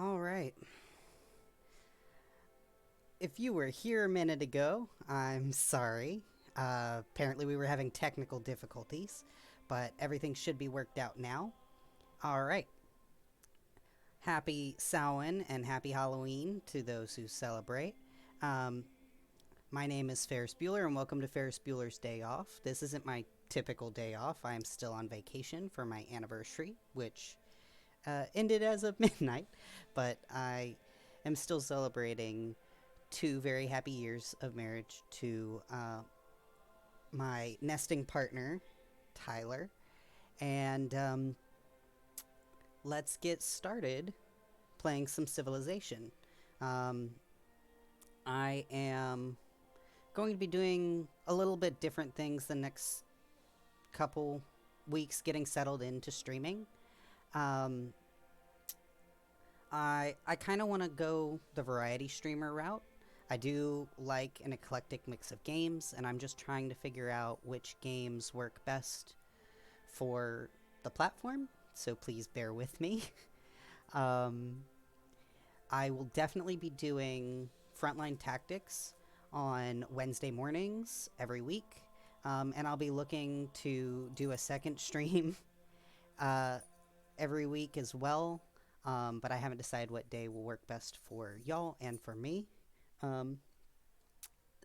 All right. If you were here a minute ago, I'm sorry. Apparently, we were having technical difficulties, but everything should be worked out now. All right. Happy Samhain and happy Halloween to those who celebrate. Um, my name is PharesBueller, and welcome to PharesBueller's Day Off. This isn't my typical day off. I am still on vacation for my anniversary, which ended as of midnight, but I am still celebrating 2 very happy years of marriage to my nesting partner, Tyler. And let's get started playing some Civilization. Um, I am going to be doing a little bit different things the next couple weeks getting settled into streaming. Um, I kind of want to go the variety streamer route. I do like an eclectic mix of games, and I'm just trying to figure out which games work best for the platform. So please bear with me. um, I will definitely be doing Frontline Tactics on Wednesday mornings every week. And I'll be looking to do a second stream uh, every week as well. But I haven't decided what day will work best for y'all and for me. Um,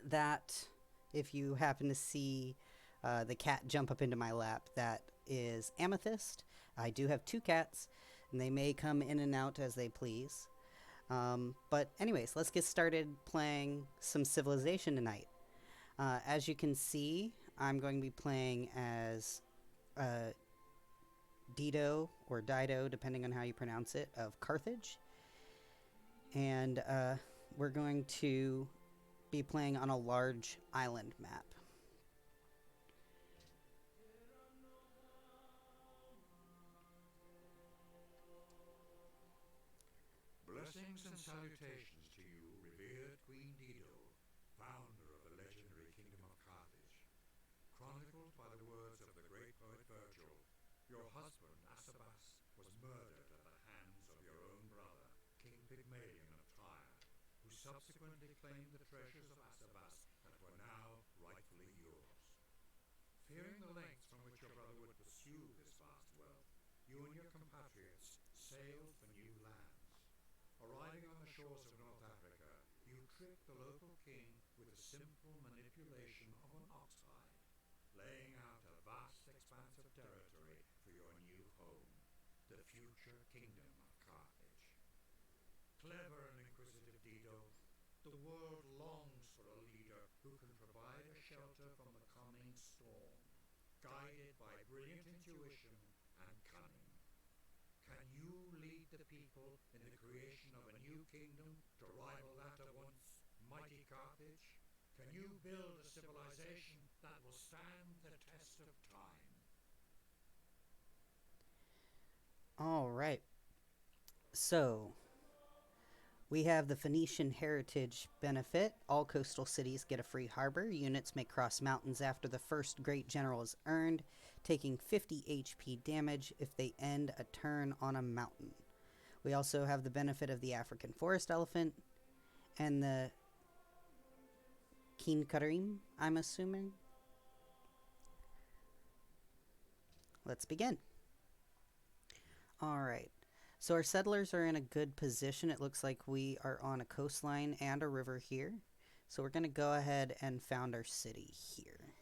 that, if you happen to see the cat jump up into my lap, that is Amethyst. I do have 2 cats, and they may come in and out as they please. But anyways, let's get started playing some Civilization tonight. As you can see, I'm going to be playing as Dido, or Dido, depending on how you pronounce it, of Carthage. And we're going to be playing on a large island map. Blessings and salutations to you, revered Queen Dido, founder of the legendary kingdom of Carthage. Chronicled by the words of the great poet Virgil, your husband, Asabas, was murdered at the hands of your own brother, King Pygmalion of Tyre, who subsequently claimed the treasures of Asabas that were now rightfully yours. Fearing the lengths from which your brother would pursue this vast wealth, you and your compatriots sailed for new lands. Arriving on the shores of North Africa, you tricked the local king with the simple manipulation of an ox hide, laying out a vast expanse of territory for your new home, the future kingdom of Carthage. Clever and inquisitive Dido, the world longs for a leader who can provide a shelter from the coming storm, guided by brilliant intuition and cunning. Can you lead the people in the creation of a new kingdom to rival that of once mighty Carthage? Can you build a civilization that will stand the test of time? All right. So, we have the Phoenician heritage benefit. All coastal cities get a free harbor. Units may cross mountains after the first great general is earned, taking 50 HP damage if they end a turn on a mountain. We also have the benefit of the African forest elephant and the Keen Karim, I'm assuming. Let's begin. All right. So our settlers are in a good position. It looks like we are on a coastline and a river here. So we're going to go ahead and found our city here.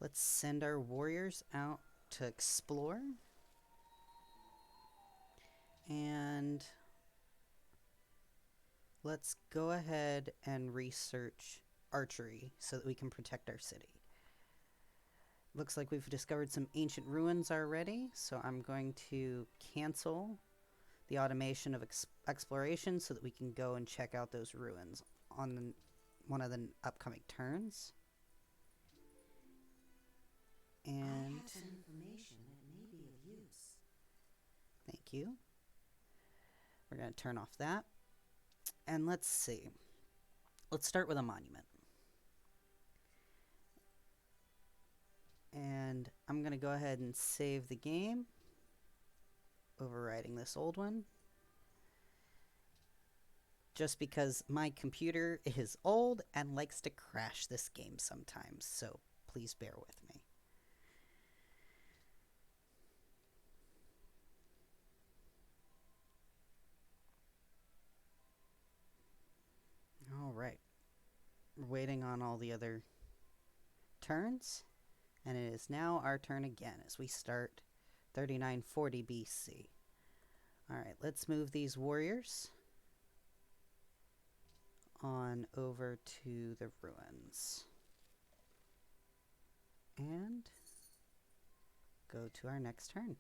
Let's send our warriors out to explore. And let's go ahead and research archery so that we can protect our city. Looks like we've discovered some ancient ruins already, so I'm going to cancel the automation of exploration so that we can go and check out those ruins on one of the upcoming turns. And I have some information that may be of use. thank you. We're going to turn off that. And let's see. Let's start with a monument. And I'm going to go ahead and save the game. overriding this old one. Just because my computer is old and likes to crash this game sometimes, so please bear with me. All right. We're waiting on all the other turns, and it is now our turn again as we start 3940 BC. All right, let's move these warriors on over to the ruins and go to our next turn.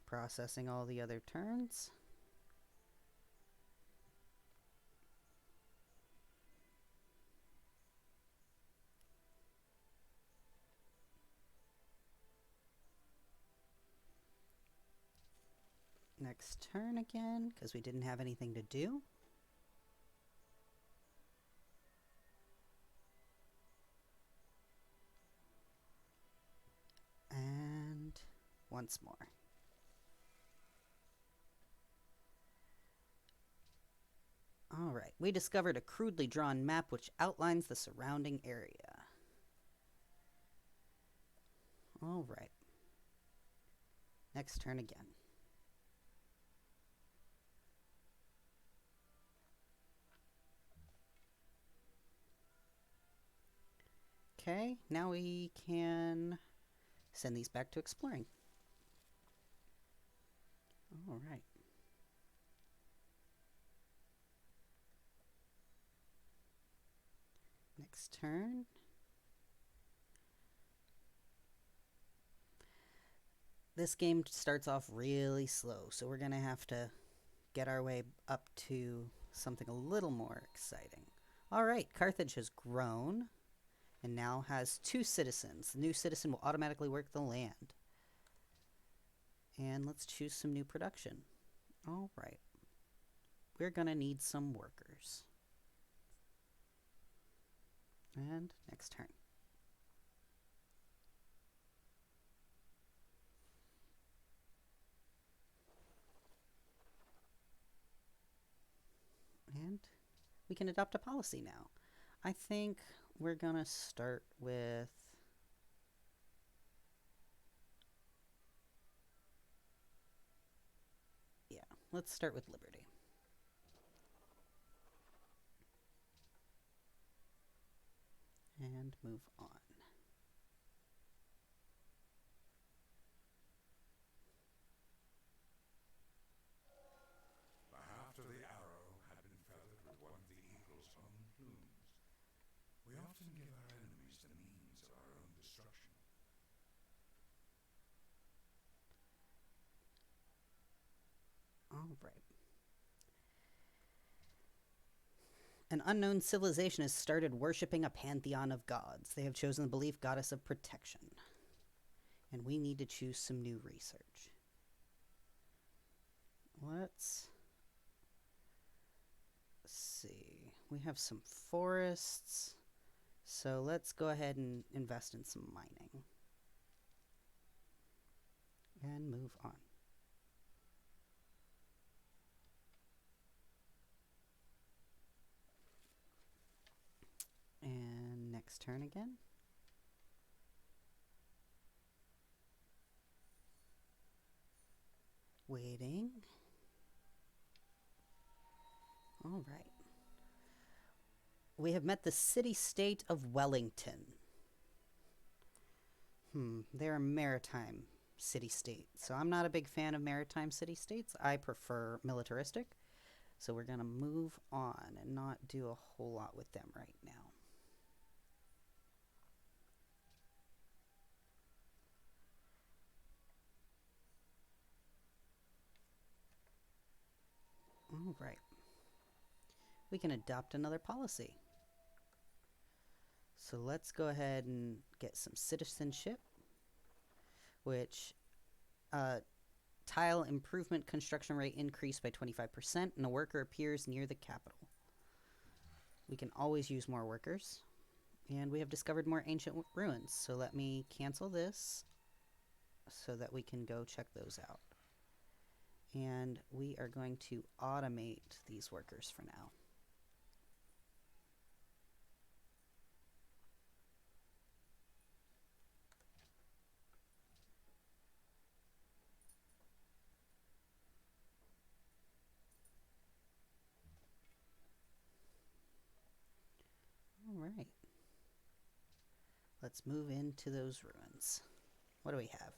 Processing all the other turns. Next turn again, because we didn't have anything to do. And once more. All right, we discovered a crudely drawn map which outlines the surrounding area. All right. Next turn again. Okay, now we can send these back to exploring. All right. Next turn. This game starts off really slow, so we're going to have to get our way up to something a little more exciting. All right, Carthage has grown and now has 2 citizens. The new citizen will automatically work the land. And let's choose some new production. All right. We're going to need some workers. And next turn. And we can adopt a policy now. I think we're going to start with let's start with liberty. And move on. The haft of the arrow had been feathered with one of the eagle's own plumes. We often give our enemies the means of our own destruction. All right. An unknown civilization has started worshipping a pantheon of gods. They have chosen the belief goddess of protection. And we need to choose some new research. Let's see. We have some forests. So let's go ahead and invest in some mining. And move on. And next turn again. Waiting. All right. We have met the city-state of Wellington. They're a maritime city-state. So I'm not a big fan of maritime city-states. I prefer militaristic. So we're going to move on and not do a whole lot with them right now. All right. We can adopt another policy. So let's go ahead and get some citizenship, which tile improvement construction rate increased by 25% and a worker appears near the capital. We can always use more workers. And we have discovered more ancient ruins. So let me cancel this. so that we can go check those out. And we are going to automate these workers for now. All right. Let's move into those ruins. What do we have?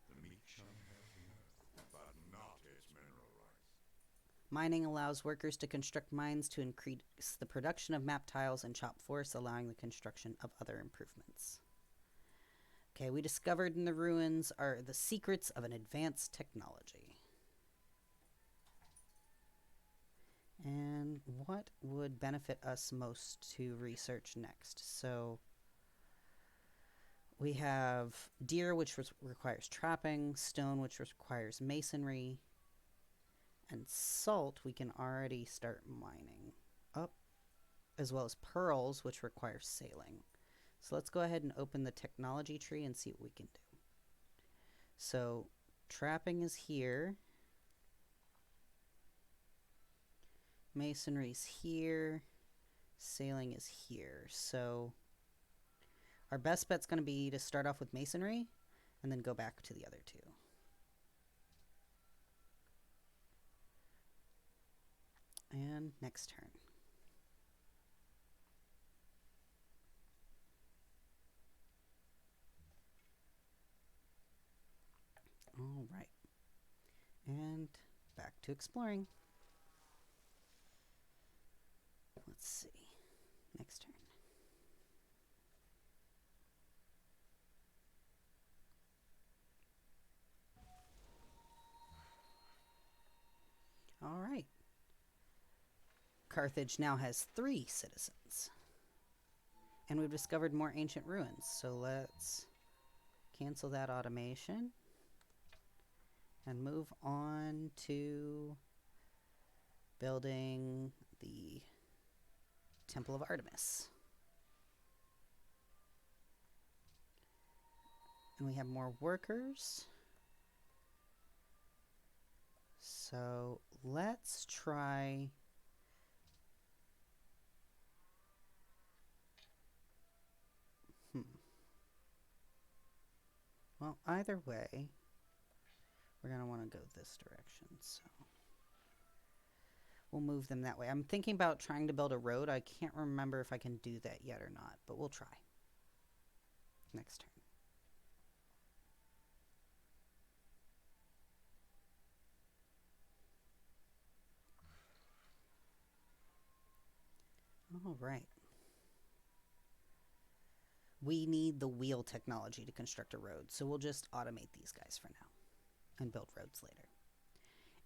The meek shall inherit the earth, but not its mineral rights. Mining allows workers to construct mines to increase the production of map tiles and chop forests, allowing the construction of other improvements. Okay, we discovered in the ruins are the secrets of an advanced technology. And what would benefit us most to research next? So we have deer, which requires trapping, stone, which requires masonry, and salt we can already start mining up, as well as pearls, which require sailing. So let's go ahead and open the technology tree and see what we can do. So trapping is here. Masonry's here. Sailing is here. So our best bet's going to be to start off with masonry and then go back to the other two. And next turn. All right. And back to exploring. Let's see. Next turn. All right. Carthage now has 3 citizens. And we've discovered more ancient ruins. So let's cancel that automation and move on to building the Temple of Artemis. And we have more workers. So let's try well, either way, we're going to want to go this direction, so we'll move them that way. I'm thinking about trying to build a road. I can't remember if I can do that yet or not, but we'll try. Next turn. All right. We need the wheel technology to construct a road, so we'll just automate these guys for now and build roads later.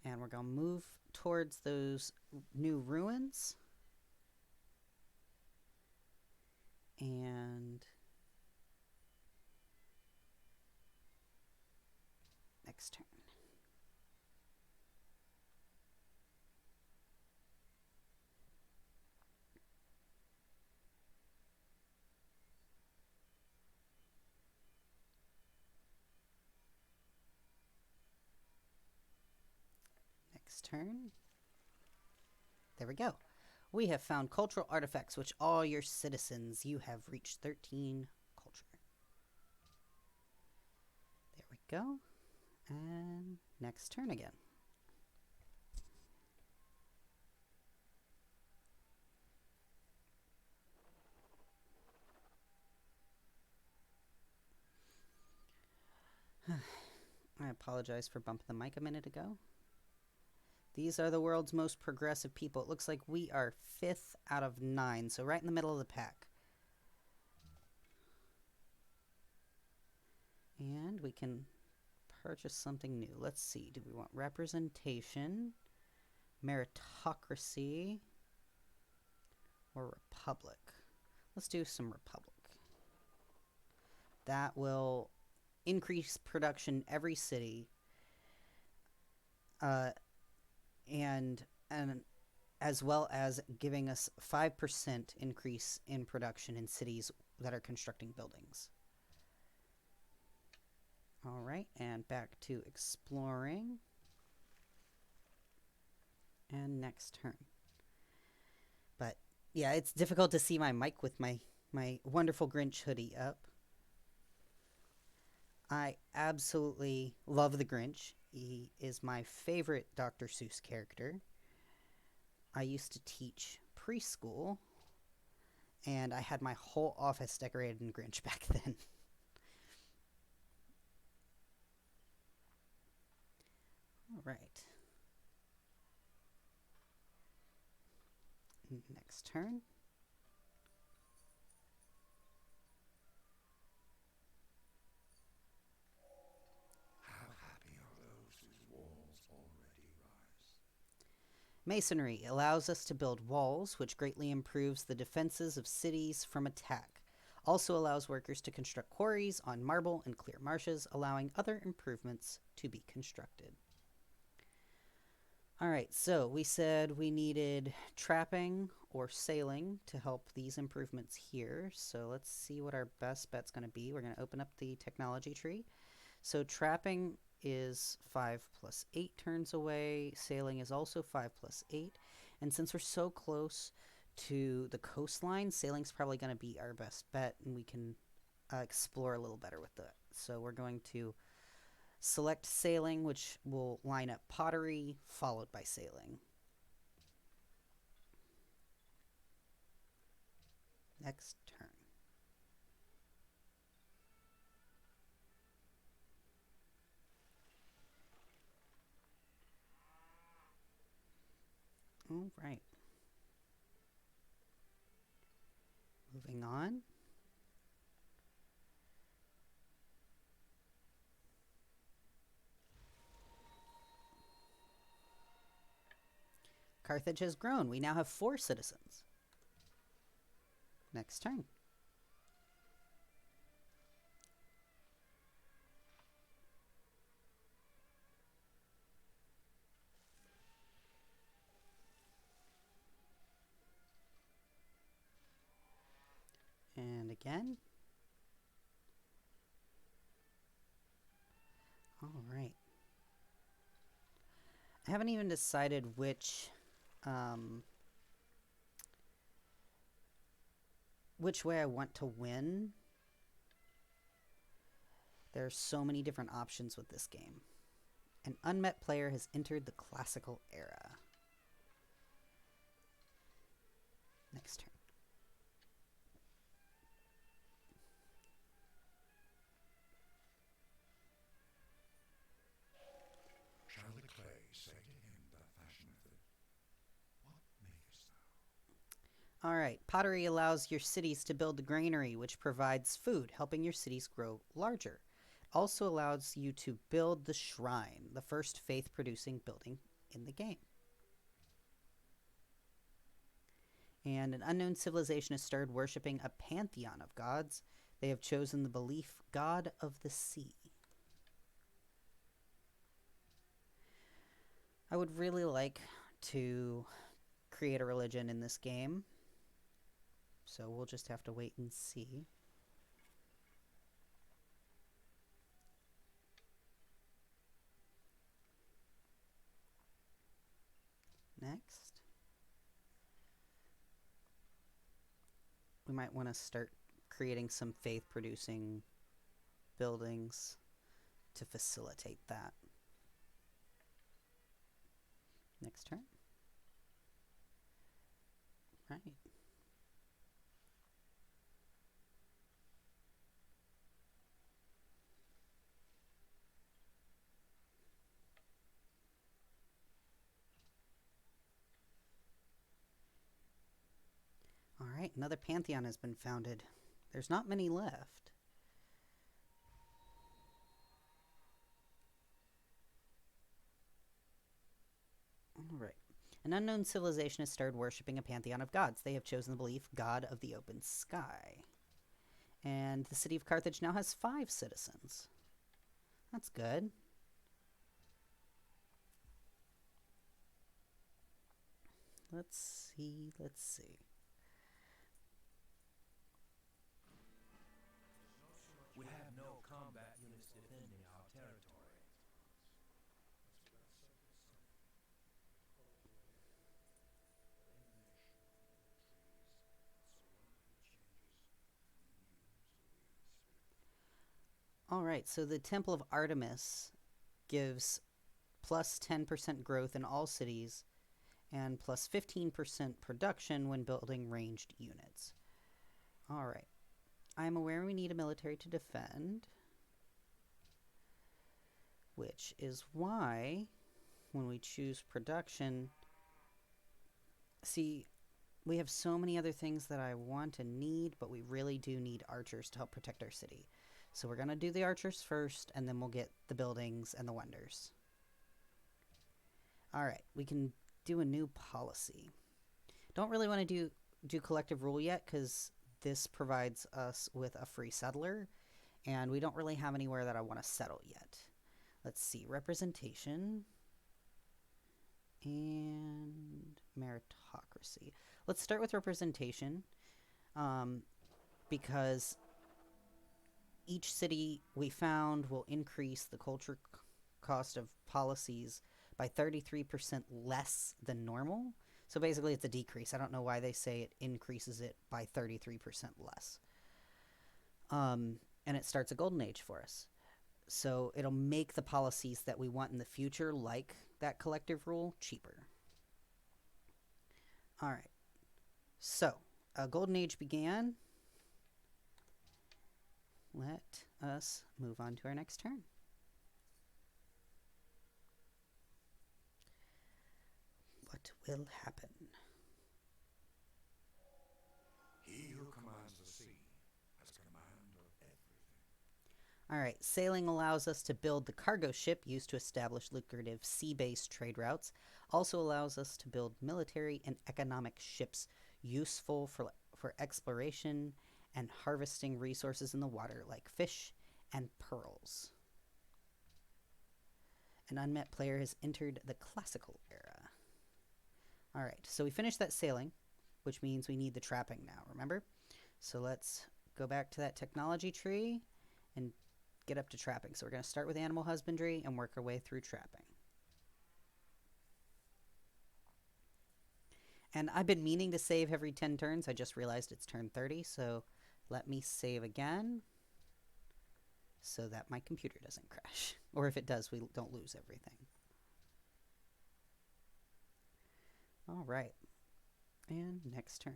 And we're going to move towards those new ruins. And next turn. Turn. There we go. We have found cultural artifacts, which all your citizens, you have reached 13 culture. There we go. And next turn again. I apologize for bumping the mic a minute ago. These are the world's most progressive people. It looks like we are 5th out of 9, so right in the middle of the pack. And we can purchase something new. Let's see. Do we want representation, meritocracy, or republic? Let's do some republic. That will increase production every city. And as well as giving us 5% increase in production in cities that are constructing buildings. All right. right, and back to exploring. And next turn. But yeah, it's difficult to see my mic with my wonderful Grinch hoodie up. I absolutely love the Grinch. He is my favorite Dr. Seuss character. I used to teach preschool, and I had my whole office decorated in Grinch back then. All right. Next turn. How happy are those whose walls already rise? Masonry allows us to build walls, which greatly improves the defenses of cities from attack. Also allows workers to construct quarries on marble and clear marshes, allowing other improvements to be constructed. All right, so we said we needed trapping or sailing to help these improvements here. So let's see what our best bet's going to be. We're going to open up the technology tree. So trapping is 5 plus 8 turns away. Sailing is also 5 plus 8. And since we're so close to the coastline, sailing's probably going to be our best bet, and we can explore a little better with that. So we're going to select sailing, which will line up pottery, followed by sailing. Next turn. All right. Moving on. Carthage has grown. We now have 4 citizens. Next turn. And again. All right. I haven't even decided which way I want to win. There are so many different options with this game. An unmet player has entered the classical era. Next turn. Shall the clay say to him that fashioneth it, what makest thou? All right. Pottery allows your cities to build the granary, which provides food, helping your cities grow larger. Also allows you to build the shrine, the first faith-producing building in the game. And an unknown civilization has started worshipping a pantheon of gods. They have chosen the belief god of the sea. I would really like to create a religion in this game, so we'll just have to wait and see. Next. We might want to start creating some faith-producing buildings to facilitate that. Next turn. Right. All right, another pantheon has been founded. There's not many left. All right. An unknown civilization has started worshipping a pantheon of gods. They have chosen the belief god of the open sky. And the city of Carthage now has 5 citizens. That's good. Let's see. We have no combat units defending our territory. All right, so the Temple of Artemis gives plus 10% growth in all cities and plus 15% production when building ranged units. All right. I'm aware we need a military to defend, which is why when we choose production, see, we have so many other things that I want and need, but we really do need archers to help protect our city. So we're going to do the archers first, and then we'll get the buildings and the wonders. All right, we can do a new policy. Don't really want to do collective rule yet because this provides us with a free settler, and we don't really have anywhere that I want to settle yet. Let's see, representation and meritocracy. Let's start with representation because each city we found will increase the culture cost of policies by 33% less than normal. So basically it's a decrease. I don't know why they say it increases it by 33% less. And it starts a golden age for us. So it'll make the policies that we want in the future, like that collective rule, cheaper. All right. So a golden age began. Let us move on to our next turn. What will happen? He who commands the sea has command of everything. All right, sailing allows us to build the cargo ship used to establish lucrative sea-based trade routes. Also allows us to build military and economic ships useful for exploration and harvesting resources in the water like fish and pearls. An unmet player has entered the classical era. All right, so we finished that sailing, which means we need the trapping now, remember? So let's go back to that technology tree and get up to trapping. So we're going to start with animal husbandry and work our way through trapping. And I've been meaning to save every 10 turns. I just realized it's turn 30, so let me save again so that my computer doesn't crash. Or if it does, we don't lose everything. All right. And next turn.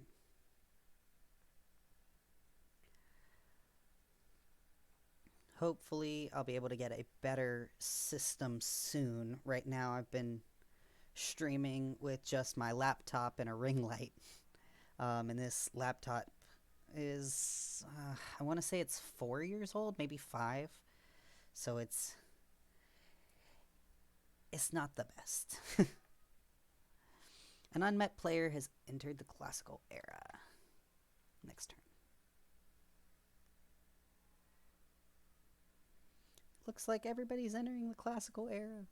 Hopefully, I'll be able to get a better system soon. Right now, I've been streaming with just my laptop and a ring light. And this laptop is, I want to say it's 4 years old, maybe 5. So it's not the best. An unmet player has entered the classical era. Next turn. Looks like everybody's entering the classical era.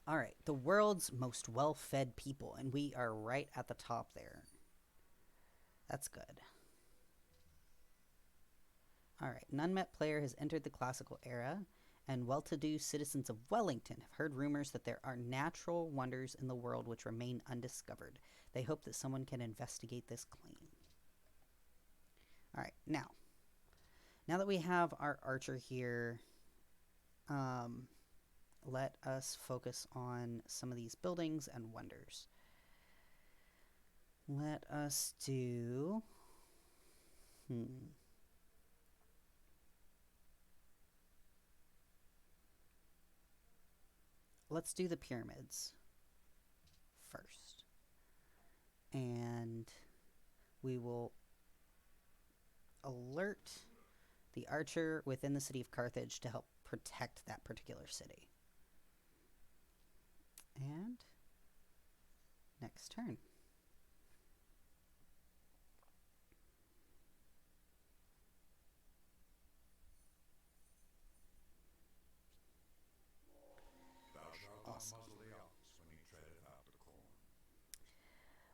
All right, the world's most well-fed people, and we are right at the top there. That's good. All right, an unmet player has entered the classical era, and well-to-do citizens of Wellington have heard rumors that there are natural wonders in the world which remain undiscovered. They hope that someone can investigate this claim. All right, now that we have our archer here, let us focus on some of these buildings and wonders. Let us do... Let's do the pyramids first. And we will alert the archer within the city of Carthage to help protect that particular city. And next turn. Awesome.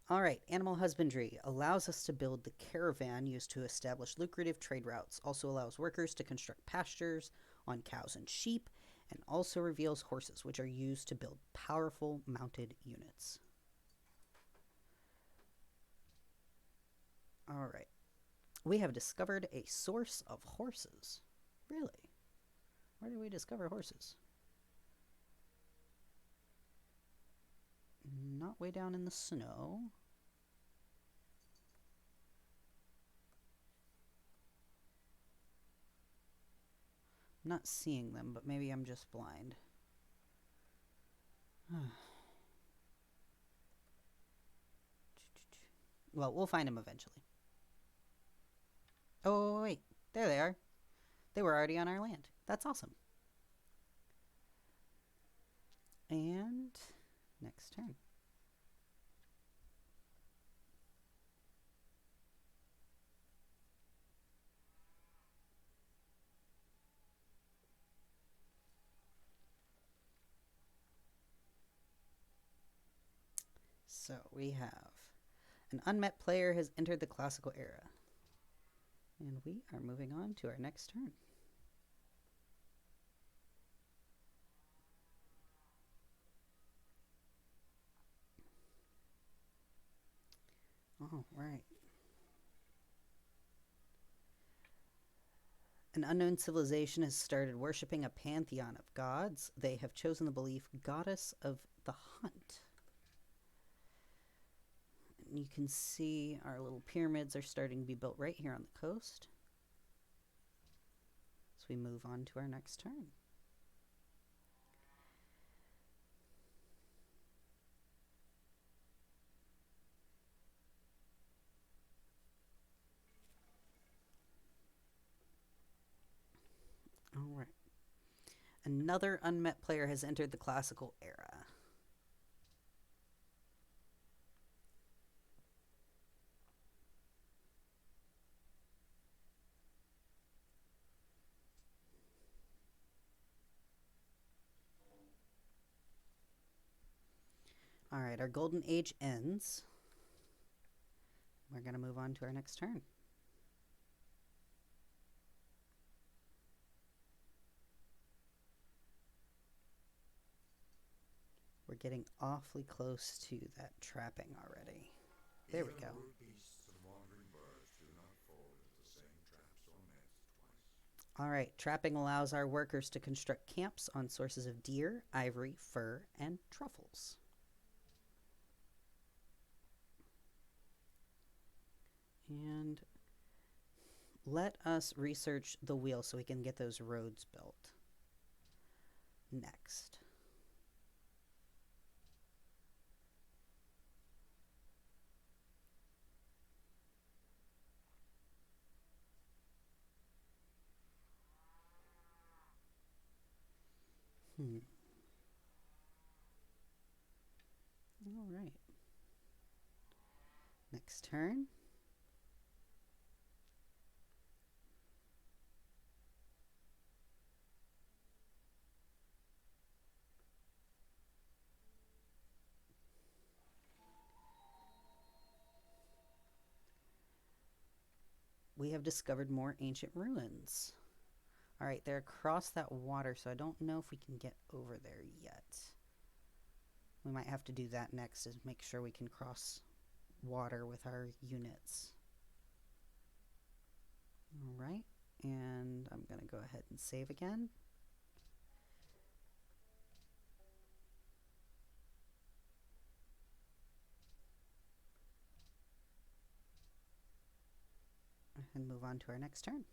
All right, animal husbandry allows us to build the caravan used to establish lucrative trade routes, also allows workers to construct pastures on cows and sheep, and also reveals horses, which are used to build powerful mounted units. All right, We have discovered a source of horses. Really? Where did we discover horses? Not way down in the snow. I'm not seeing them, but maybe I'm just blind. Well, we'll find them eventually. Oh, wait. There they are. They were already on our land. That's awesome. And next turn. So we have an unmet player has entered the classical era. And we are moving on to our next turn. All right. An unknown civilization has started worshipping a pantheon of gods. They have chosen the belief goddess of the hunt. And you can see our little pyramids are starting to be built right here on the coast. So we move on to our next turn. All right. Another unmet player has entered the classical era. All right, our golden age ends. We're going to move on to our next turn. We're getting awfully close to that trapping already. There we go. All right, trapping allows our workers to construct camps on sources of deer, ivory, fur, and truffles. And let us research the wheel so we can get those roads built next. All right. Next turn. We have discovered more ancient ruins. All right, they're across that water, so I don't know if we can get over there yet. We might have to do that next, is make sure we can cross water with our units. All right, and I'm going to go ahead and save again. And move on to our next turn.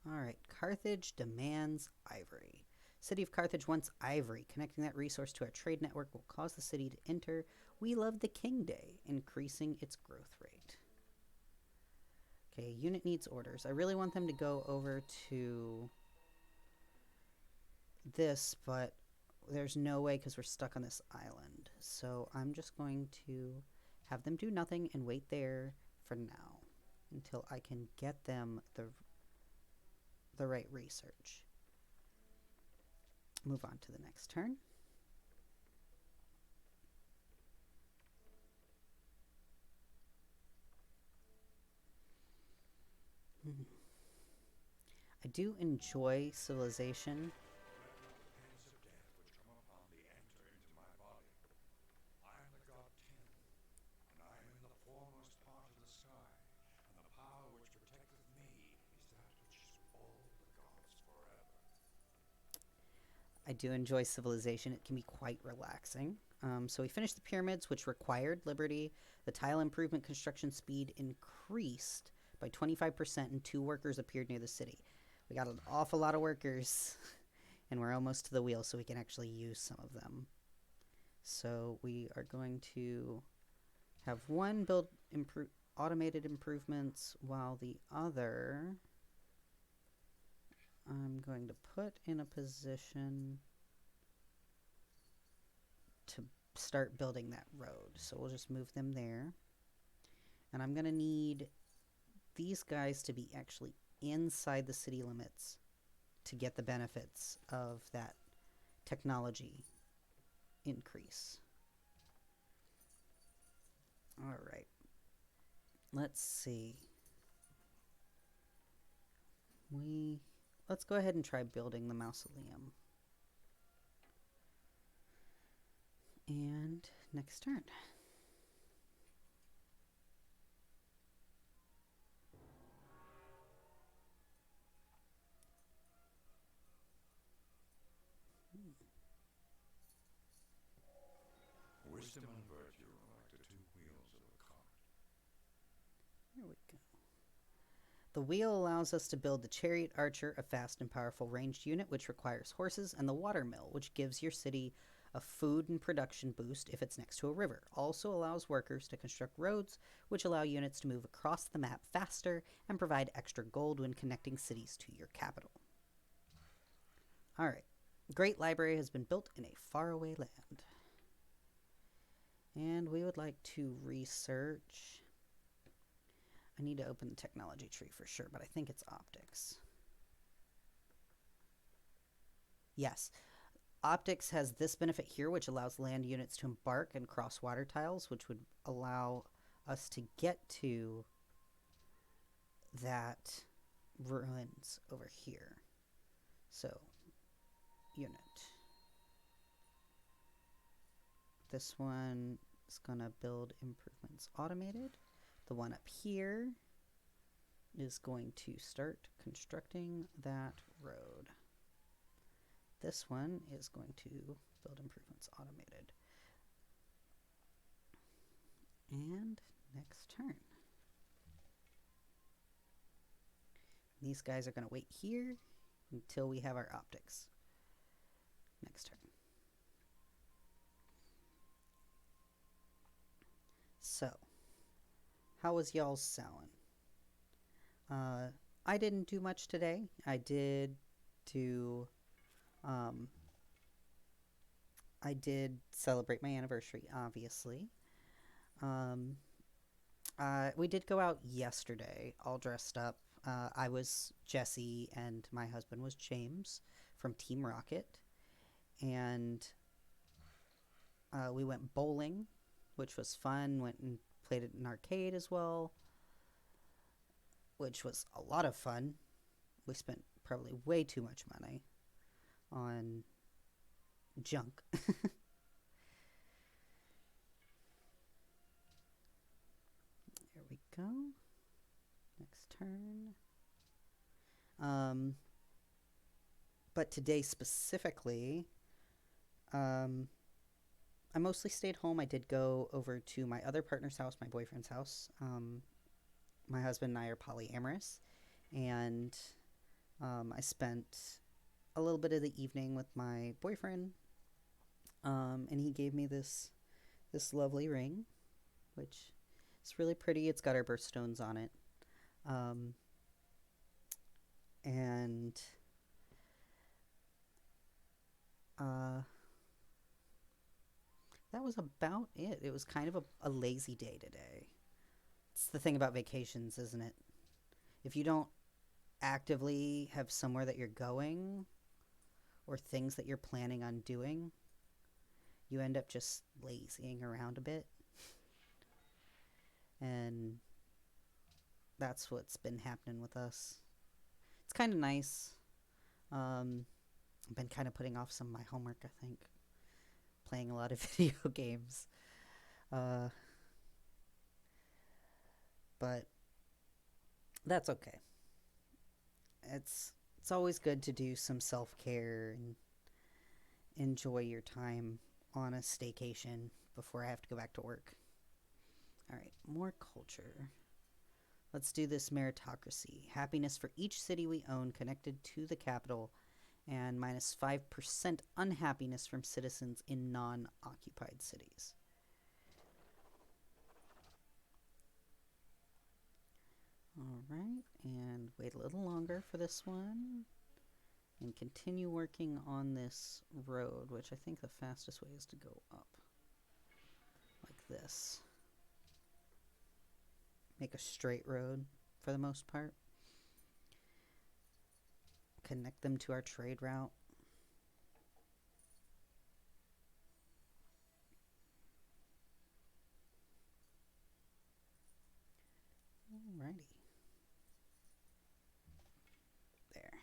All right, Carthage demands ivory. City of Carthage wants ivory. Connecting that resource to our trade network will cause the city to enter We Love the King Day, increasing its growth rate. Okay, unit needs orders. I really want them to go over to this, but there's no way because we're stuck on this island. So I'm just going to have them do nothing and wait there for now until I can get them the right research. Move on to the next turn. I do enjoy civilization. Let not the pangs of death which come upon thee enter into my body. I am the god Ten, and I am in the foremost part of the sky, and the power which protecteth me is that which is all the gods forever. I do enjoy civilization. It can be quite relaxing. So we finished the pyramids, which required liberty. The tile improvement construction speed increased by 25%, and 2 workers appeared near the city. We got an awful lot of workers, and we're almost to the wheel, so we can actually use some of them. So we are going to have one build automated improvements, while the other I'm going to put in a position to start building that road. So we'll just move them there. And I'm going to need these guys to be actually inside the city limits to get the benefits of that technology increase. All right. Let's see. Let's go ahead and try building the mausoleum. And next turn. Wisdom and virtue are like the 2 wheels of a cart. Here we go. The wheel allows us to build the Chariot Archer, a fast and powerful ranged unit which requires horses, and the Watermill, which gives your city a food and production boost if it's next to a river. Also allows workers to construct roads, which allow units to move across the map faster and provide extra gold when connecting cities to your capital. All right. Great Library has been built in a faraway land. And we would like to research. I need to open the technology tree for sure, but I think it's optics. Yes. Optics has this benefit here, which allows land units to embark and cross water tiles, which would allow us to get to that ruins over here. So, unit. This one is going to build improvements automated. The one up here is going to start constructing that road. This one is going to build improvements automated. And next turn. These guys are going to wait here until we have our optics. Next turn. So, how was y'all's Samhain? I didn't do much today. I did do, I did celebrate my anniversary, obviously. We did go out yesterday, all dressed up. I was Jesse, and my husband was James from Team Rocket. And we went bowling, which was fun. Went and played at an arcade as well, which was a lot of fun. We spent probably way too much money on junk. There we go. Next turn. But today specifically, I mostly stayed home. I did go over to my other partner's house, my boyfriend's house. My husband and I are polyamorous, and I spent a little bit of the evening with my boyfriend, and he gave me this lovely ring, which is really pretty. It's got our birthstones on it, and that was about it. It was kind of a lazy day today. It's the thing about vacations, isn't it? If you don't actively have somewhere that you're going or things that you're planning on doing, you end up just lazying around a bit. And that's what's been happening with us. It's kind of nice. I've been kind of putting off some of my homework, I think. Playing a lot of video games. But that's okay. It's always good to do some self-care and enjoy your time on a staycation before I have to go back to work. All right, more culture. Let's do this meritocracy. Happiness for each city we own connected to the capital, and minus 5% unhappiness from citizens in non-occupied cities. All right, and wait a little longer for this one. And continue working on this road, which I think the fastest way is to go up. Like this. Make a straight road for the most part. Connect them to our trade route. Alrighty. There.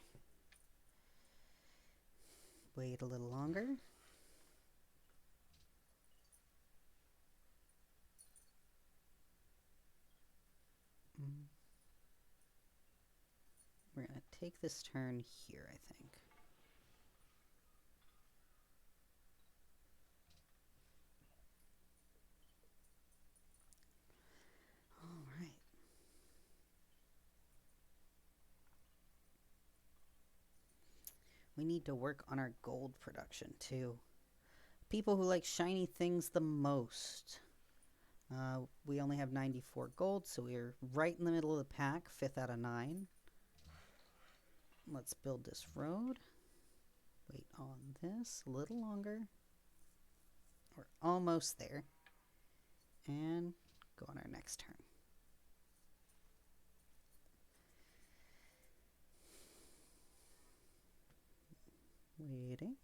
Wait a little longer. We're going to take this turn here, I think. All right. We need to work on our gold production, too. People who like shiny things the most. We only have 94 gold, so we're right in the middle of the pack, 5th out of 9. Let's build this road. Wait on this a little longer. We're almost there. And go on our next turn. Waiting.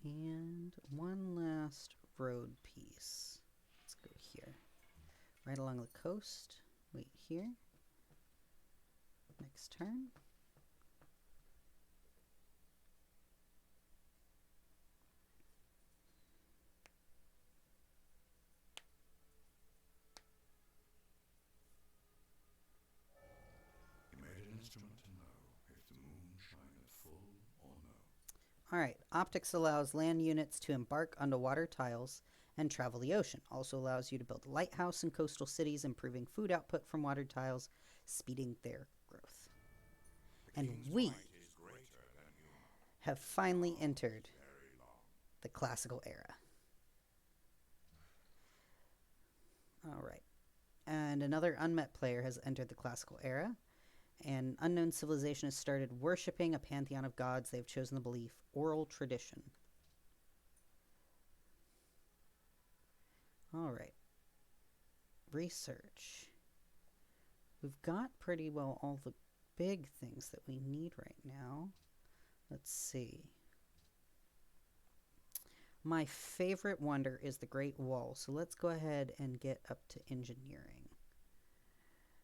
And one last road piece. Let's go here. Right along the coast. Wait here. Next turn. You made an instrument to know if the moon shineth full or no. Alright, optics allows land units to embark onto water tiles and travel the ocean. Also allows you to build a lighthouse in coastal cities, improving food output from water tiles, speeding their growth. And we have finally entered the classical era. Alright. And another unmet player has entered the classical era. An unknown civilization has started worshipping a pantheon of gods. They've chosen the belief oral tradition. All right. Research. We've got pretty well all the big things that we need right now. Let's see. My favorite wonder is the Great Wall. So let's go ahead and get up to engineering.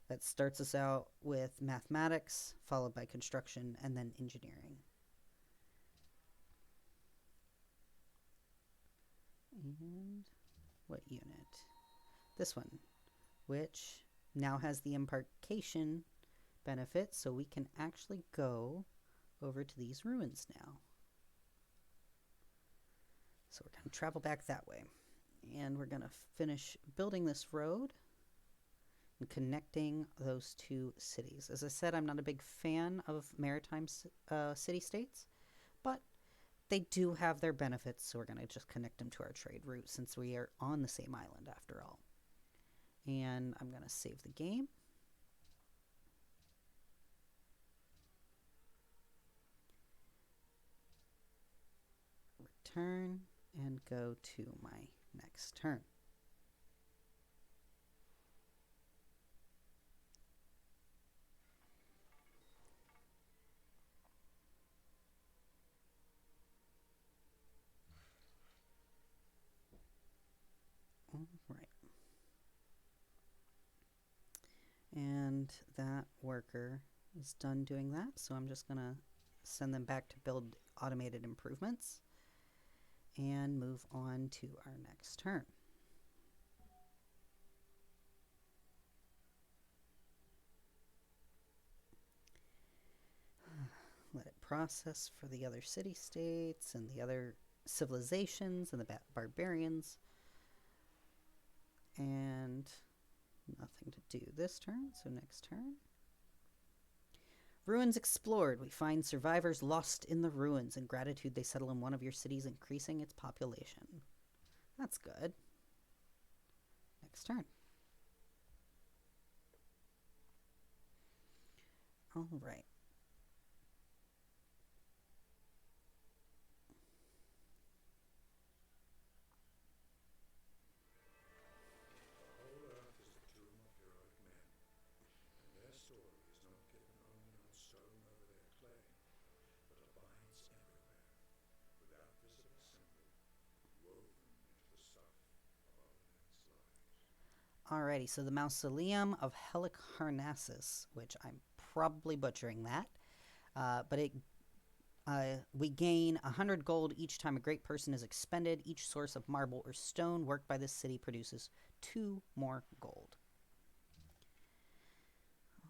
That starts us out with mathematics, followed by construction, and then engineering. And what unit? This one, which now has the embarkation benefit, so we can actually go over to these ruins now. So we're going to travel back that way. And we're going to finish building this road and connecting those two cities. As I said, I'm not a big fan of maritime city-states, but they do have their benefits, so we're going to just connect them to our trade route since we are on the same island after all. And I'm going to save the game. Return and go to my next turn. All right. And that worker is done doing that, so I'm just going to send them back to build automated improvements and move on to our next turn. Let it process for the other city-states and the other civilizations and the barbarians. And nothing to do this turn, so next turn. Ruins explored. We find survivors lost in the ruins. In gratitude, they settle in one of your cities, increasing its population. That's good. Next turn. All right. Alrighty, so the Mausoleum of Helicarnassus, which I'm probably butchering that, but we gain 100 gold each time a great person is expended. Each source of marble or stone worked by this city produces 2 more gold.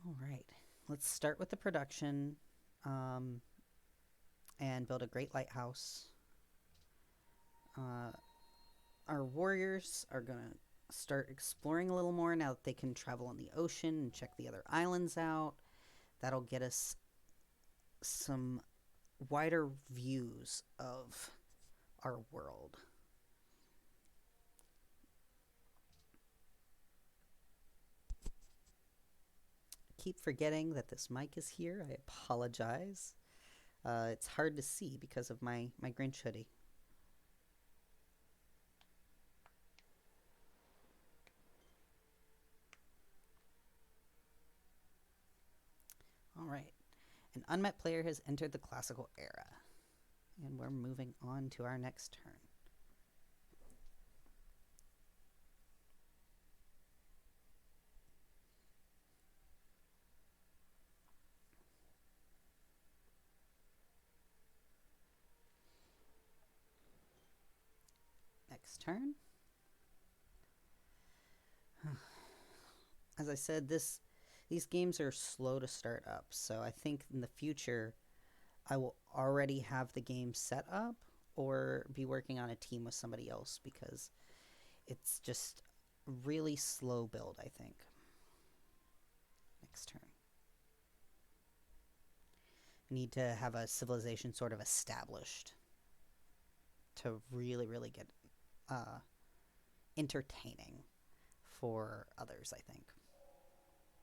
Alright, let's start with the production and build a Great Lighthouse. Our warriors are going to start exploring a little more now that they can travel on the ocean and check the other islands out. That'll get us some wider views of our world. I keep forgetting that this mic is here. I apologize. It's hard to see because of my Grinch hoodie. Alright, an unmet player has entered the classical era, and we're moving on to our next turn. Next turn. As I said, these games are slow to start up, so I think in the future I will already have the game set up or be working on a team with somebody else because it's just really slow build, I think. Next turn. I need to have a civilization sort of established to really get entertaining for others, I think.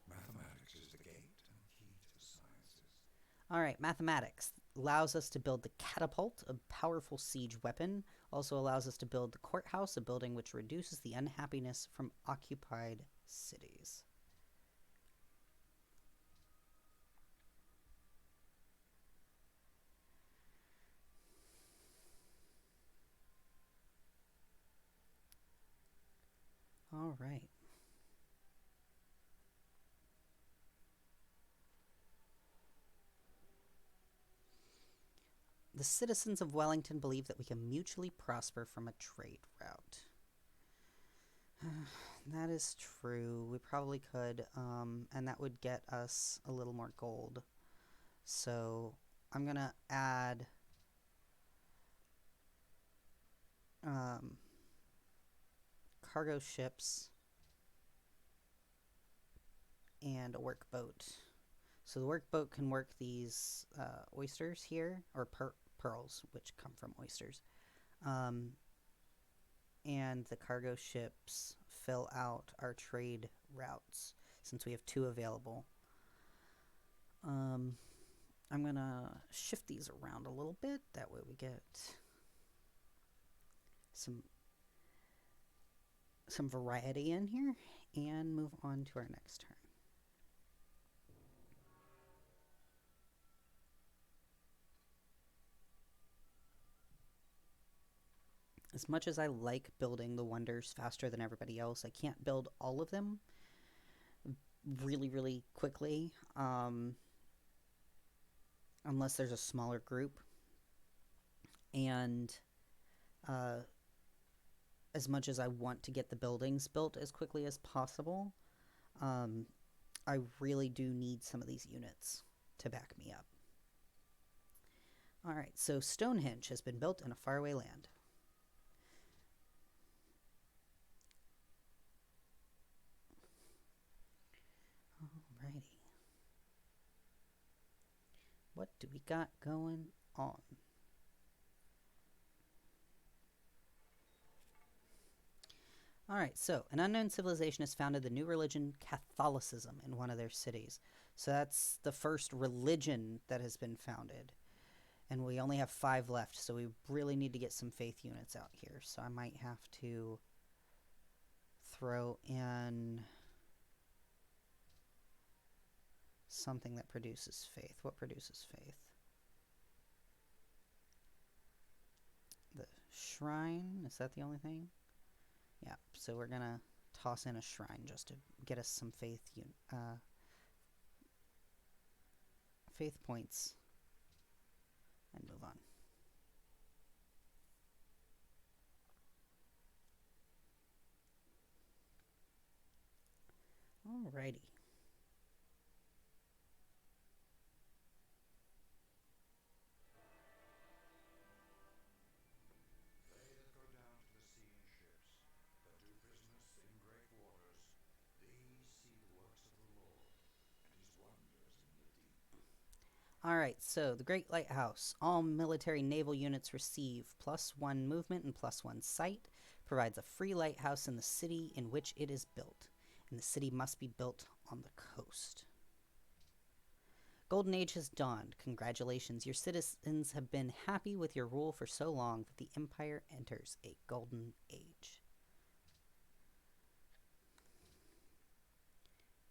Mathematics is the gate and key to the sciences. All right, mathematics allows us to build the catapult, a powerful siege weapon. Also allows us to build the courthouse, a building which reduces the unhappiness from occupied cities. All right. The citizens of Wellington believe that we can mutually prosper from a trade route. That is true. We probably could, and that would get us a little more gold. So I'm going to add cargo ships and a workboat. So the workboat can work these oysters here, or pearls, which come from oysters. And the cargo ships fill out our trade routes, since we have 2 available. I'm going to shift these around a little bit. That way we get some variety in here, and move on to our next turn. As much as I like building the wonders faster than everybody else, I can't build all of them really, really quickly, unless there's a smaller group. And uh, as much as I want to get the buildings built as quickly as possible, um, I really do need some of these units to back me up. All right, so Stonehenge has been built in a faraway land. Alrighty. What do we got going on? Alright, so an unknown civilization has founded the new religion Catholicism in one of their cities. So that's the first religion that has been founded. And we only have 5 left, so we really need to get some faith units out here. So I might have to throw in something that produces faith. What produces faith? The shrine? Is that the only thing? Yeah, so we're going to toss in a shrine just to get us some faith points and move on. Alrighty. They that go down to the sea in ships, that do business in great waters, these see the works of the Lord, and his wonders in the deep. Alright, so the Great Lighthouse. All military naval units receive +1 movement and +1 sight. Provides a free lighthouse in the city in which it is built. And the city must be built on the coast. Golden Age has dawned. Congratulations, your citizens have been happy with your rule for so long that the Empire enters a Golden Age.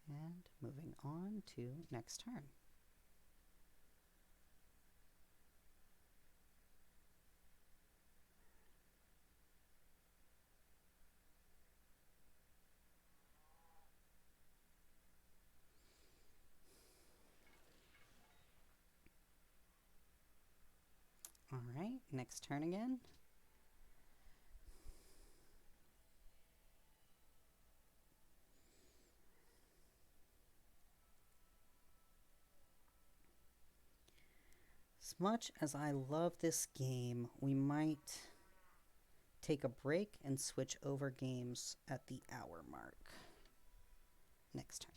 And moving on to next turn. Alright, next turn again. As much as I love this game, we might take a break and switch over games at the hour mark. Next turn.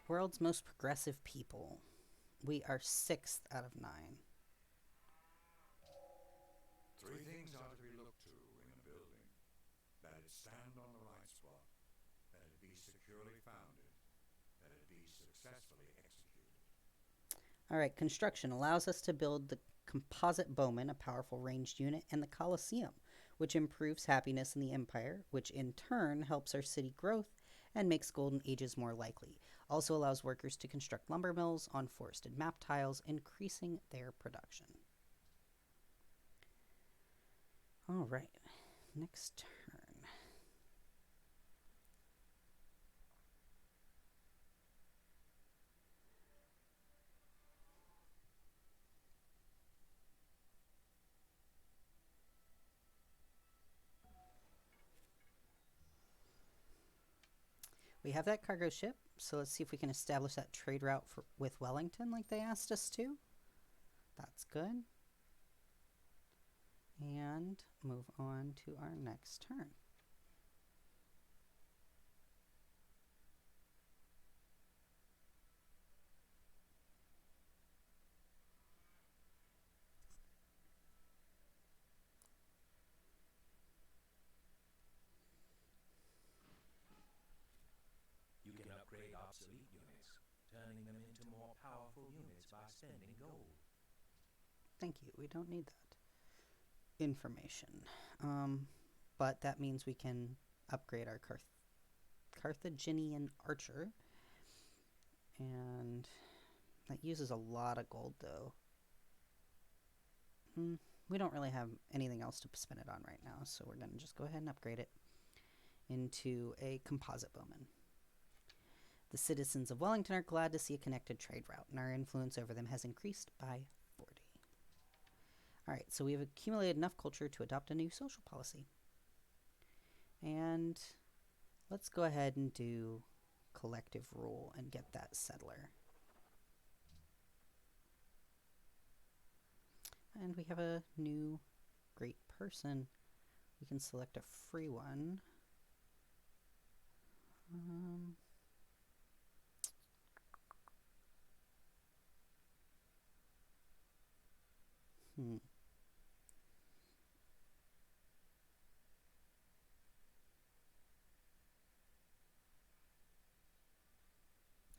World's most progressive people. We are 6th out of 9. 3 things are to be looked to in a building: that it stand on the right spot, that it be securely founded, that it be successfully executed. Alright, construction allows us to build the composite bowman, a powerful ranged unit, and the Colosseum, which improves happiness in the Empire, which in turn helps our city growth and makes golden ages more likely. Also allows workers to construct lumber mills on forested map tiles, increasing their production. Alright, next turn. We have that cargo ship, so let's see if we can establish that trade route with Wellington like they asked us to. That's good. And move on to our next turn. You can upgrade obsolete units, turning them into more powerful units by spending gold. Thank you. We don't need that information. But that means we can upgrade our Carthaginian archer. And that uses a lot of gold, though. We don't really have anything else to spend it on right now, so we're going to just go ahead and upgrade it into a composite bowman. The citizens of Wellington are glad to see a connected trade route, and our influence over them has increased by 40. Alright, so we've accumulated enough culture to adopt a new social policy. And let's go ahead and do collective rule and get that settler. And we have a new great person. We can select a free one.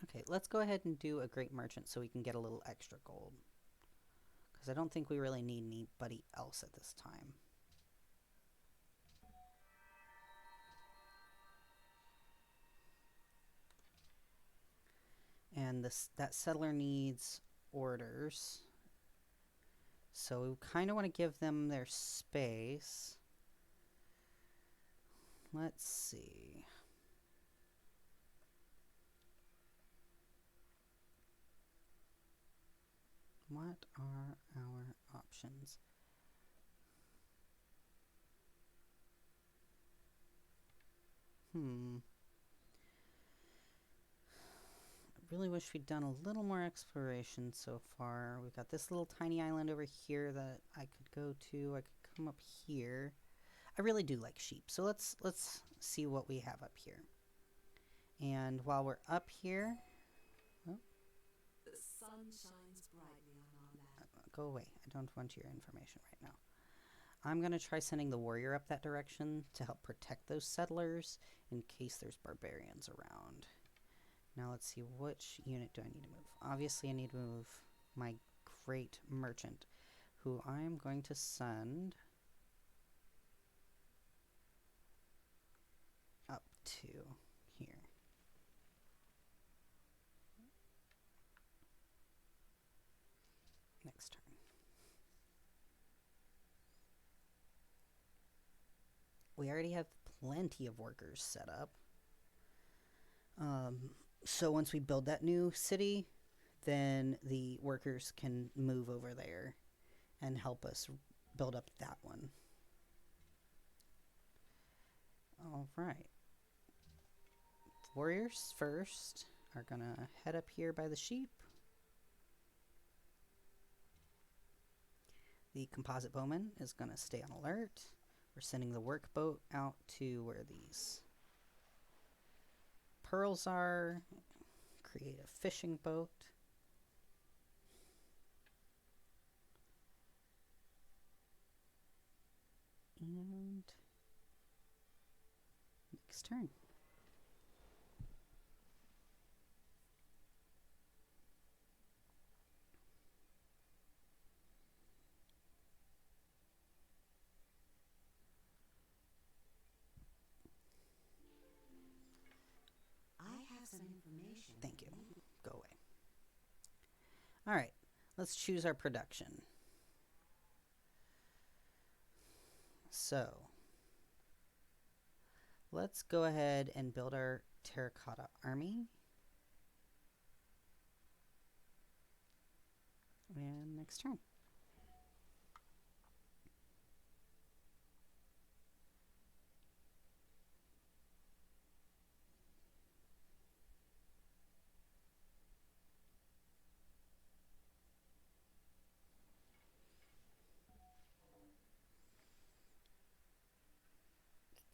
Okay, let's go ahead and do a great merchant so we can get a little extra gold. Because I don't think we really need anybody else at this time. And that settler needs orders. So we kind of want to give them their space. Let's see. What are our options? I really wish we'd done a little more exploration so far. We've got this little tiny island over here that I could go to. I could come up here. I really do like sheep, so let's see what we have up here. And while we're up here, The sun shines brightly on our land. go away. I don't want your information right now. I'm going to try sending the warrior up that direction to help protect those settlers in case there's barbarians around. Now let's see, which unit do I need to move? Obviously I need to move my great merchant, who I'm going to send up to here. Next turn. We already have plenty of workers set up. So once we build that new city, then the workers can move over there and help us build up that one. All right. Warriors first are gonna head up here by the sheep. The composite bowman is gonna stay on alert. We're sending the work boat out to where these pearls are. Create a fishing boat. And next turn. I have some information. Thank you. Go away. All right, let's choose our production. So, let's go ahead and build our terracotta army. And next turn.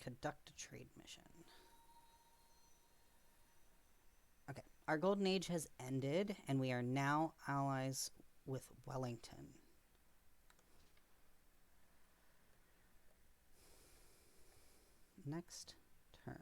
Conduct a trade mission. Okay, our golden age has ended, and we are now allies with Wellington. Next turn.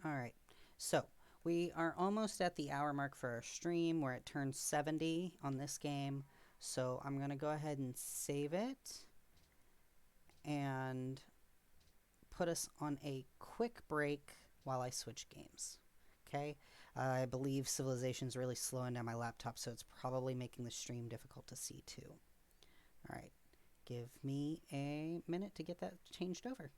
All right, so We are almost at the hour mark for our stream where it turns 70 on this game. So I'm going to go ahead and save it and put us on a quick break while I switch games. Okay? I believe Civilization's really slowing down my laptop, so it's probably making the stream difficult to see too. All right. Give me a minute to get that changed over.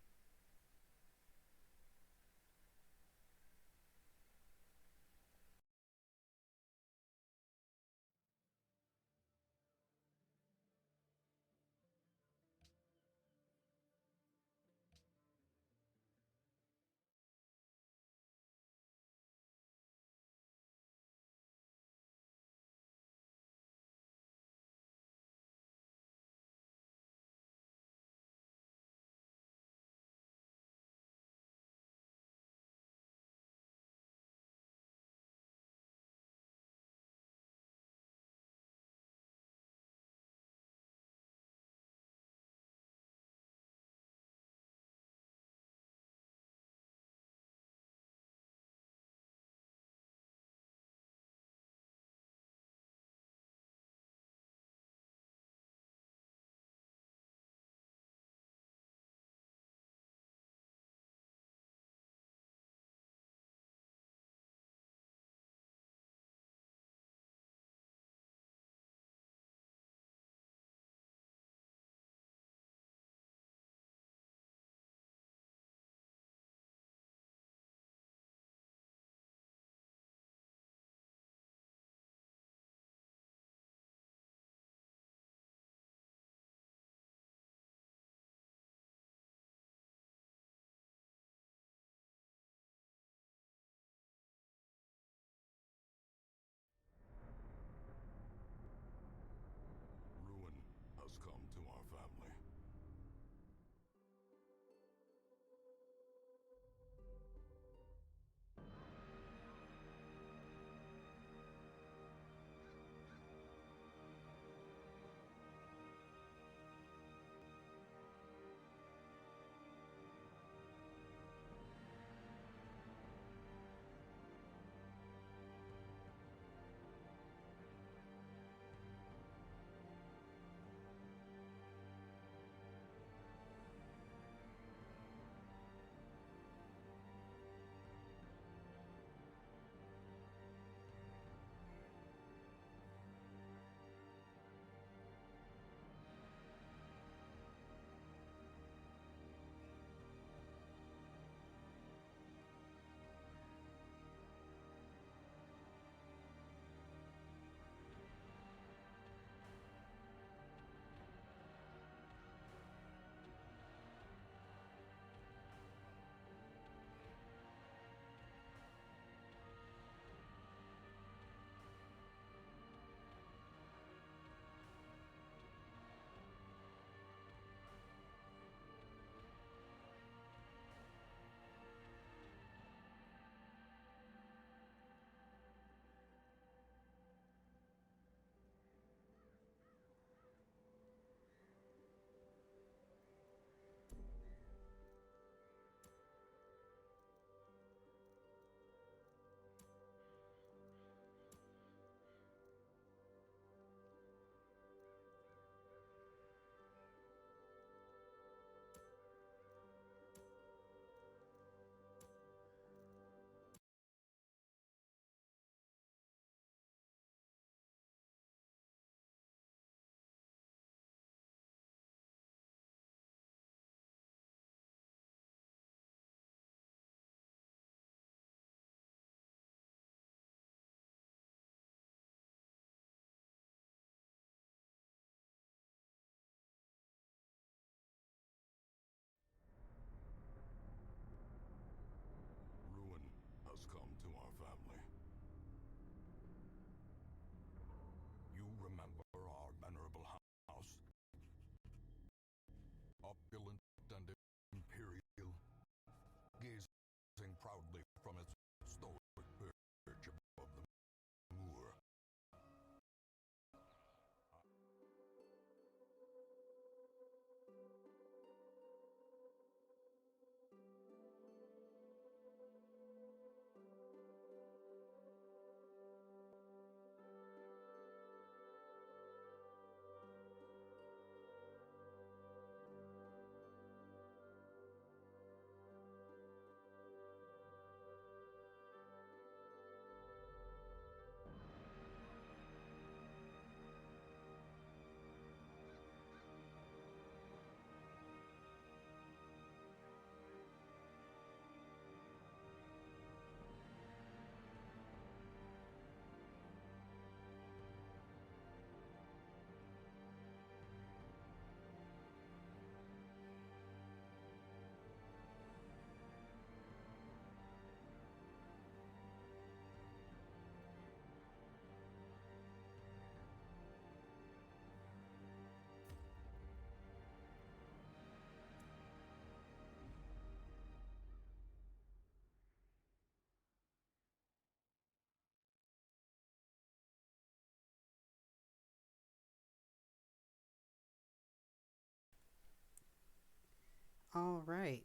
All right.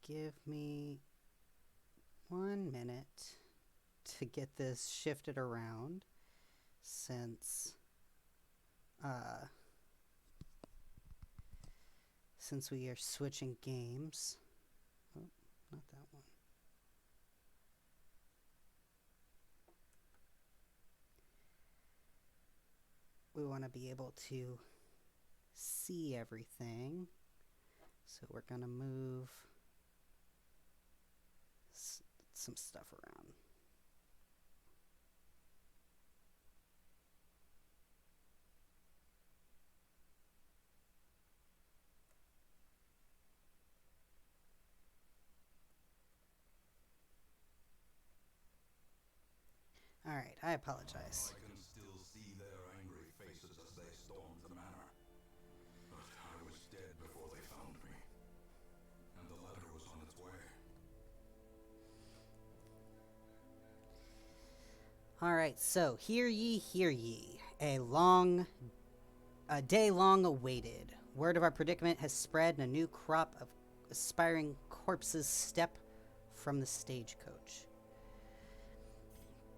Give me 1 minute to get this shifted around since we are switching games. Oh, not that one. We want to be able to see everything. So we're going to move some stuff around. All right, I apologize. I can still see their angry faces as they stormed the manor. But I was dead before they found me. And the letter was on its way. All right, so hear ye, a day long awaited. Word of our predicament has spread, and a new crop of aspiring corpses step from the stagecoach.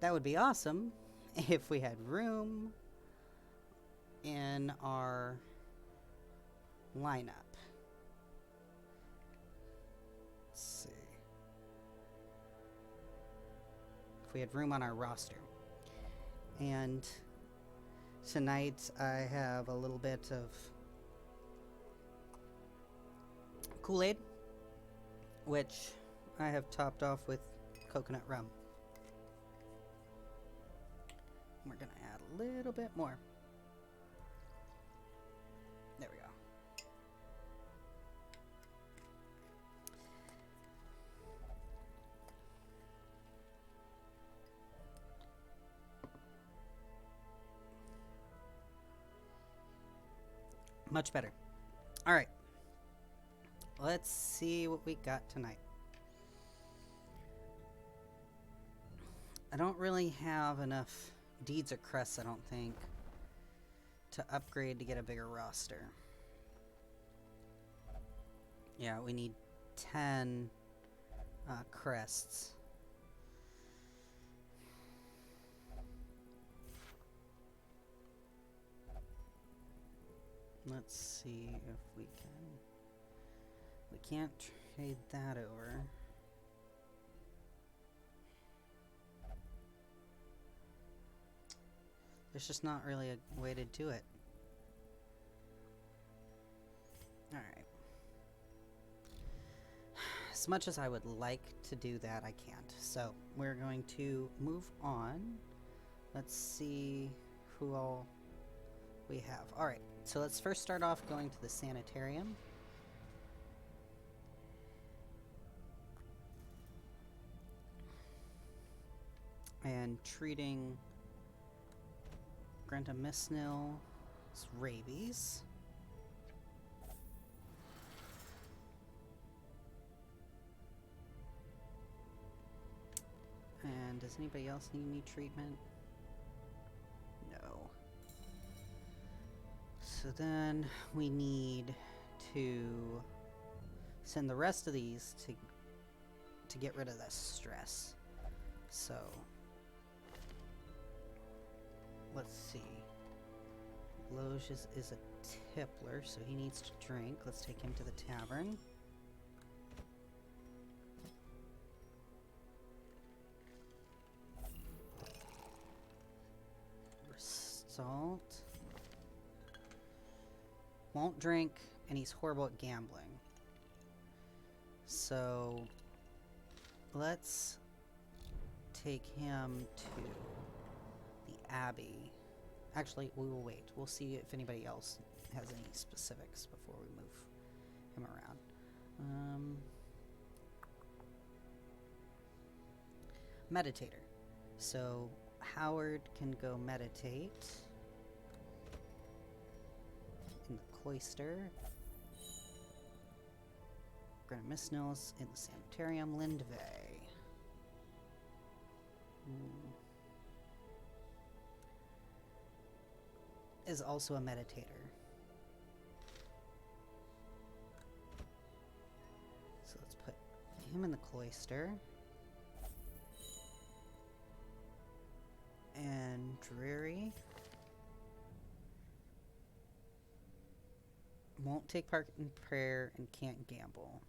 That would be awesome if we had room in our lineup. Let's see. If we had room on our roster. And tonight I have a little bit of Kool-Aid, which I have topped off with coconut rum. We're going to add a little bit more. There we go. Much better. All right. Let's see what we got tonight. I don't really have enough deeds or crests, I don't think, to upgrade to get a bigger roster. Yeah, we need 10 crests. Let's see if we can. We can't trade that over. There's just not really a way to do it. Alright. As much as I would like to do that, I can't. So, we're going to move on. Let's see who all we have. Alright, so let's first start off going to the sanitarium. And treating Artemis' rabies. And does anybody else need any treatment? No. So then we need to send the rest of these to get rid of the stress. So let's see. Loge is a tippler, so he needs to drink. Let's take him to the tavern. Salt. Won't drink, and he's horrible at gambling. So let's take him to the Abbey. Actually, we will wait. We'll see if anybody else has any specifics before we move him around. Meditator. So Howard can go meditate in the cloister. Artemis in the sanitarium. Lindvey is also a meditator. him in the cloister. And Dreary won't take part in prayer and can't gamble.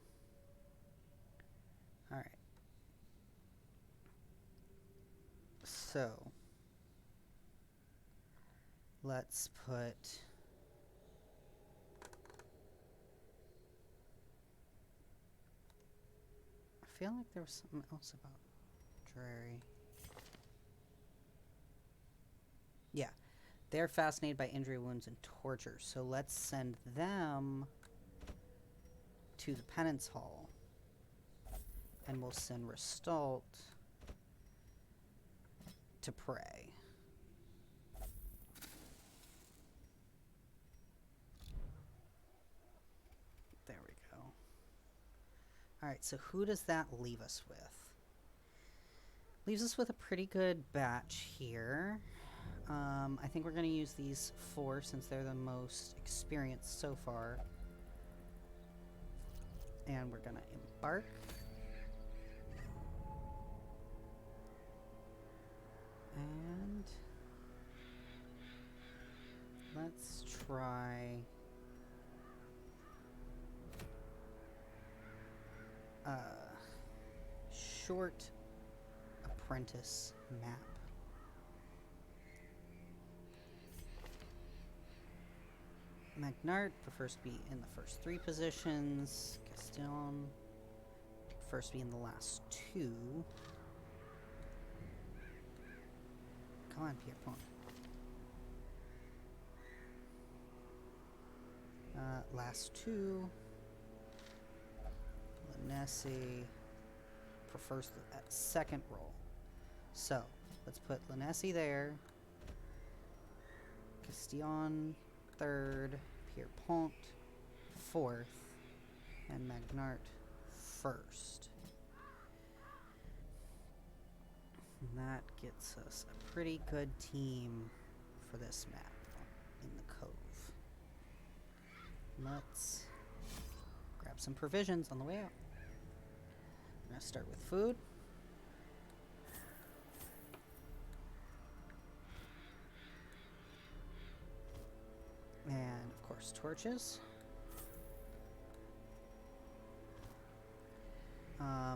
Alright. So, let's put... I feel like there was something else about Dreary. Yeah. They're fascinated by injury, wounds, and torture. So let's send them to the penance hall. And we'll send Restalt to pray. There we go. Alright, so who does that leave us with? Leaves us with a pretty good batch here. I think we're going to use these 4 since they're the most experienced so far. And we're going to embark. And let's try short apprentice map. Magnart prefers to be in the first 3 positions. Gaston prefers to be in the last 2. Come on, Pierpont. Last 2. Linessi prefers the second role. So, let's put Linessi there. Castillon 3rd, Pierpont 4th, and Magnart 1st. And that gets us a pretty good team for this map in the Cove. Let's grab some provisions on the way out. We're going to start with food. And, of course, torches.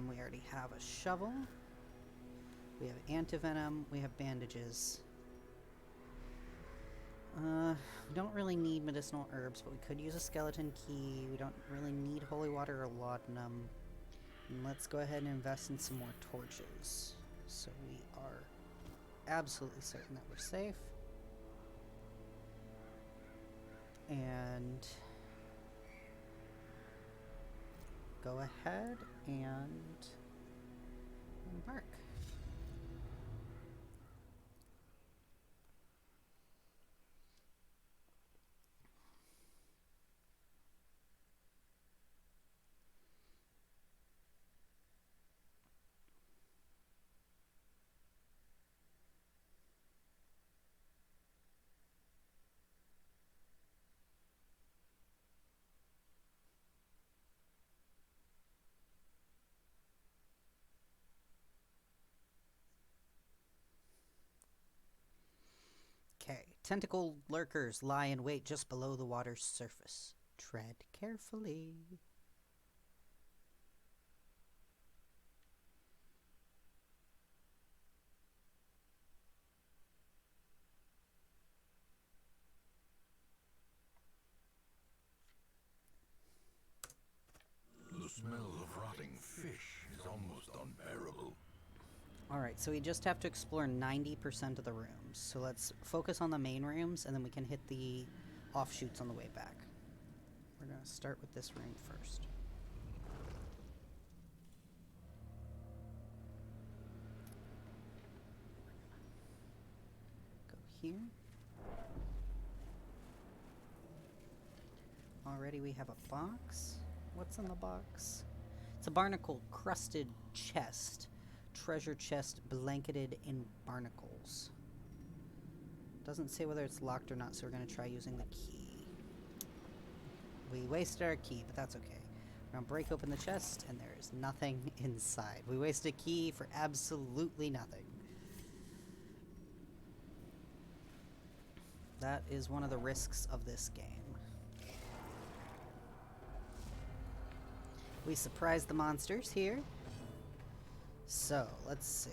We already have a shovel. We have antivenom. We have bandages. We don't really need medicinal herbs, but we could use a skeleton key. We don't really need holy water or laudanum. And let's go ahead and invest in some more torches. So we are absolutely certain that we're safe. And go ahead and embark. Okay, tentacle lurkers lie in wait just below the water's surface. Tread carefully. The smell of rotting fish is almost unbearable. Alright, so we just have to explore 90% of the rooms. So let's focus on the main rooms, and then we can hit the offshoots on the way back. We're going to start with this room first. Go here. Already we have a box. What's in the box? It's a barnacle-crusted chest. Treasure chest blanketed in barnacles. Doesn't say whether it's locked or not, so we're going to try using the key. We wasted our key, but that's okay. We're gonna break open the chest, and there is nothing inside. We wasted a key for absolutely nothing. That is one of the risks of this game. We surprised the monsters here. So, let's see.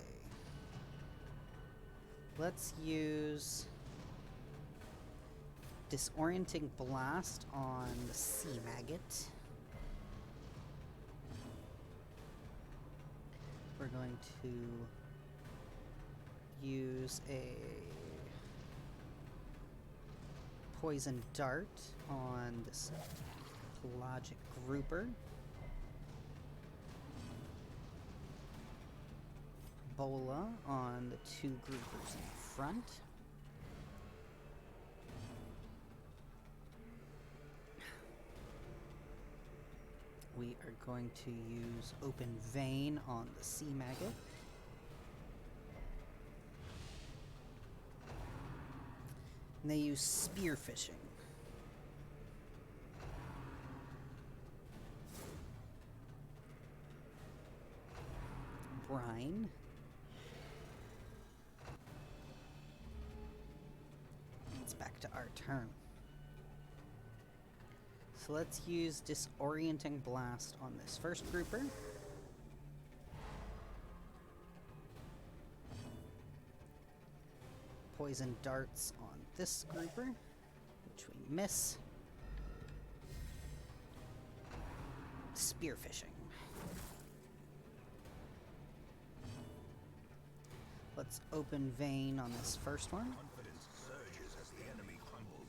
Let's use Disorienting Blast on the Sea Maggot. We're going to use a Poison Dart on this Pelagic Grouper. Bola on the two groupers in front. We are going to use Open Vein on the Sea Maggot. And they use Spearfishing. Brine. It's back to our turn. So let's use Disorienting Blast on this first grouper. Poison Darts on this grouper, which we miss. Spearfishing. Let's Open Vein on this first one. Confidence surges as the enemy crumbles.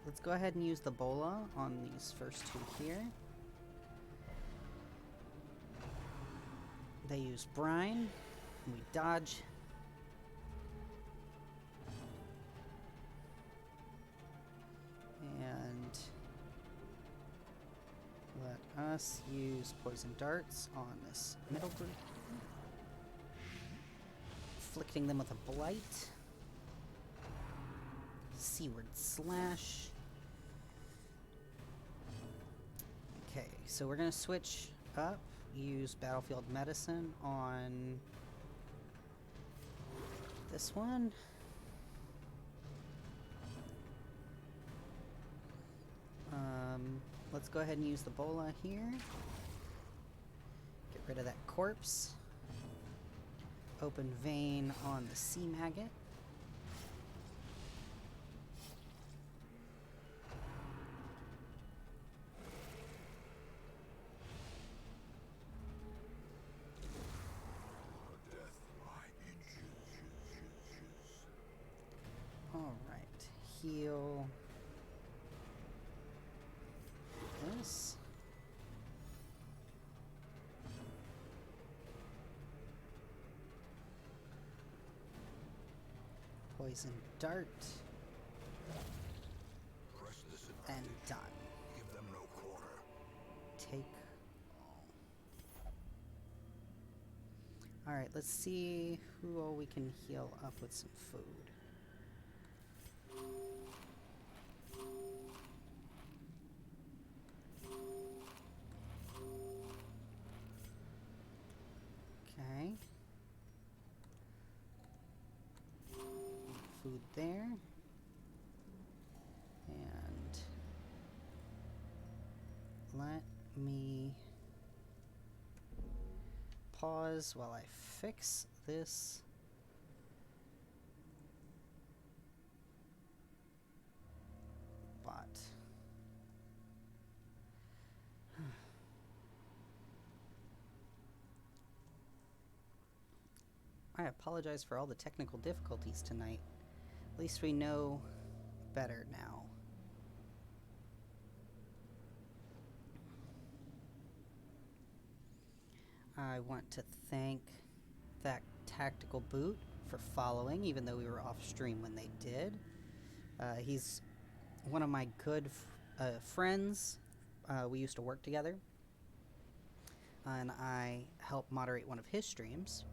Let's go ahead and use the Bola on these first two here. They use Brine. We dodge. And let us use Poison Darts on this middle group. Afflicting them with a Blight. Seaward Slash. Okay, so we're going to switch up. Use Battlefield Medicine on this one. Let's go ahead and use the Bola here. Get rid of that corpse. Open Vein on the Sea Maggot. Alright, heal this. Poison Dart. Press this And advantage. done. Give them no quarter. Take all. Alright, let's see who all we can heal up with some food. Okay. Food there. And let me pause while I fix this. Bot. I apologize for all the technical difficulties tonight. At least we know better now. I want to thank that Tactical Boot for following, even though we were off stream when they did. He's one of my good friends. We used to work together. And I helped moderate one of his streams.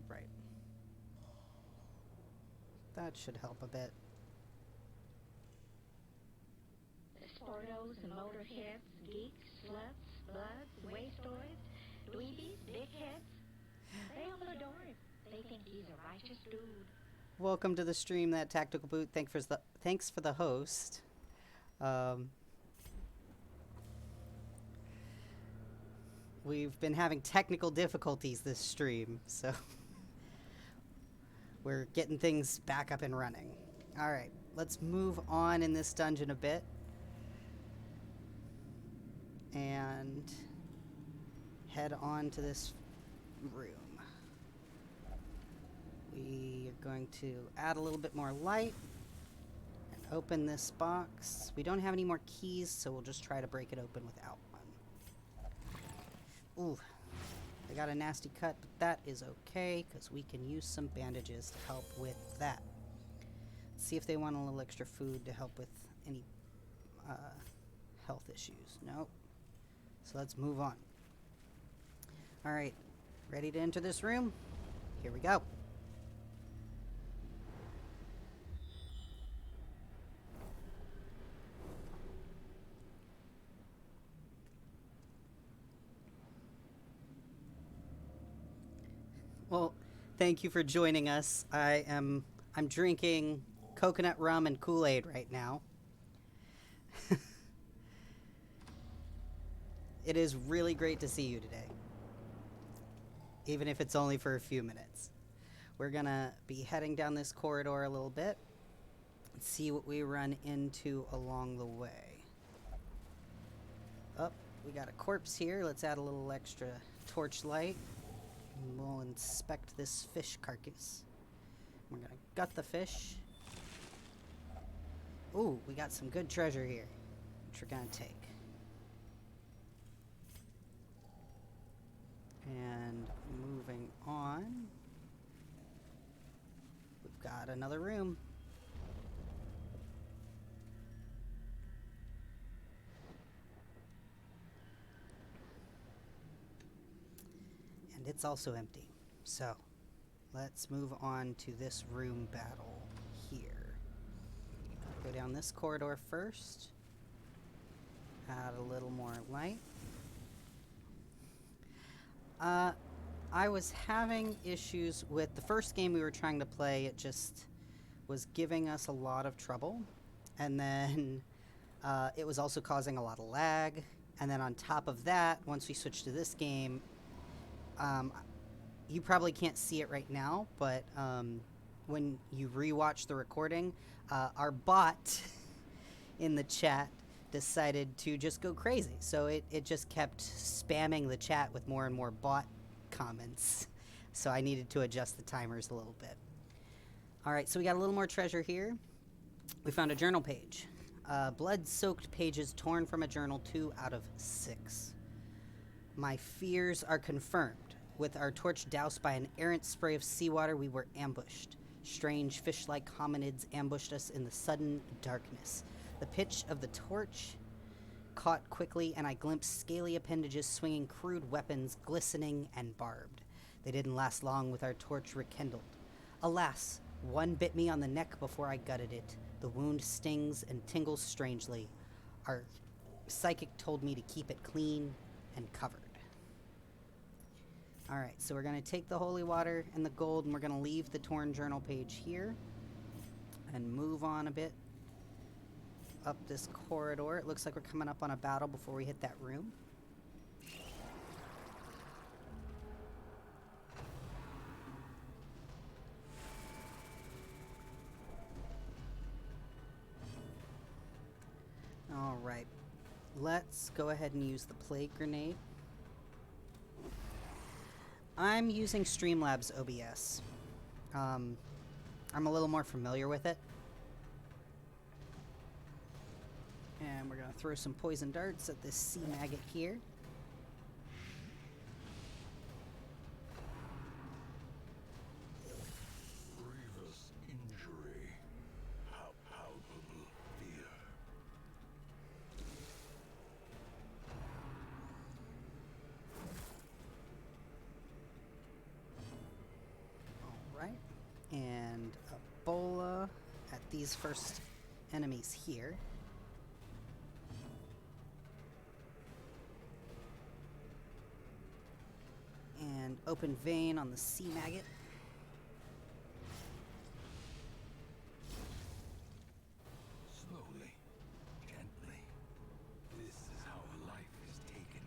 Right. That should help a bit. Sportos and motorheads, geeks, sluts, bloods, wastoids, dweebies, dickheads. They all adore him. They think he's a righteous dude. Welcome to the stream, that Tactical Boot. Thanks for the host. We've been having technical difficulties this stream, so we're getting things back up and running. All right, let's move on in this dungeon a bit and head on to this room. We are going to add a little bit more light and open this box. We don't have any more keys, so we'll just try to break it open without one. Ooh, I got a nasty cut, but that is okay, because we can use some bandages to help with that. Let's see if they want a little extra food to help with any health issues. Nope. So let's move on. All right, ready to enter this room? Here we go. Well, thank you for joining us. I'm drinking coconut rum and Kool-Aid right now. It is really great to see you today, even if it's only for a few minutes. We're gonna be heading down this corridor a little bit and see what we run into along the way. Oh, we got a corpse here. Let's add a little extra torchlight. And we'll inspect this fish carcass. We're gonna gut the fish. Ooh, we got some good treasure here, which we're gonna take. And moving on, we've got another room. And it's also empty. So let's move on to this room battle here. Go down this corridor first. Add a little more light. I was having issues with the first game we were trying to play. It just was giving us a lot of trouble. And then it was also causing a lot of lag. And then on top of that, once we switched to this game, you probably can't see it right now, but when you rewatch the recording, our bot in the chat decided to just go crazy. So it just kept spamming the chat with more and more bot comments. So I needed to adjust the timers a little bit. All right, so we got a little more treasure here. We found a journal page. Blood-soaked pages torn from a journal, 2 out of 6. My fears are confirmed. With our torch doused by an errant spray of seawater, we were ambushed. Strange fish-like hominids ambushed us in the sudden darkness. The pitch of the torch caught quickly, and I glimpsed scaly appendages swinging crude weapons, glistening and barbed. They didn't last long with our torch rekindled. Alas, one bit me on the neck before I gutted it. The wound stings and tingles strangely. Our psychic told me to keep it clean and covered. Alright, so we're going to take the holy water and the gold, and we're going to leave the torn journal page here and move on a bit up this corridor. It looks like we're coming up on a battle before we hit that room. Alright, let's go ahead and use the plague grenade. I'm using Streamlabs OBS. I'm a little more familiar with it. And we're going to throw some poison darts at this sea maggot here. Grievous injury. How palpable fear. these first enemies here. And open vein on the sea maggot. Slowly, gently. This is how a life is taken.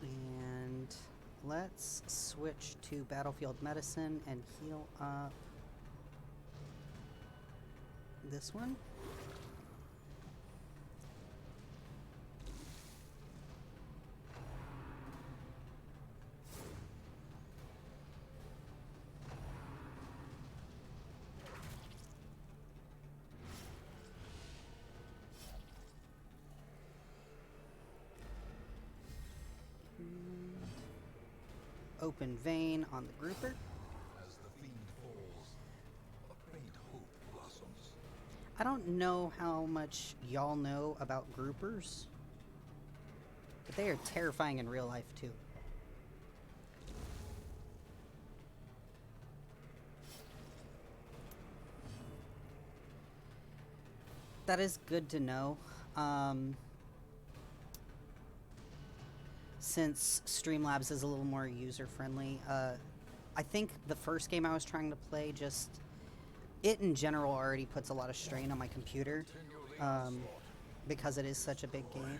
And let's switch to battlefield medicine and heal up this one. Open vein on the grouper. As the fiend falls, a faint hope blossoms. I don't know how much y'all know about groupers, but they are terrifying in real life too. That is good to know. Since Streamlabs is a little more user-friendly, I think the first game I was trying to play it in general already puts a lot of strain on my computer, because it is such a big game.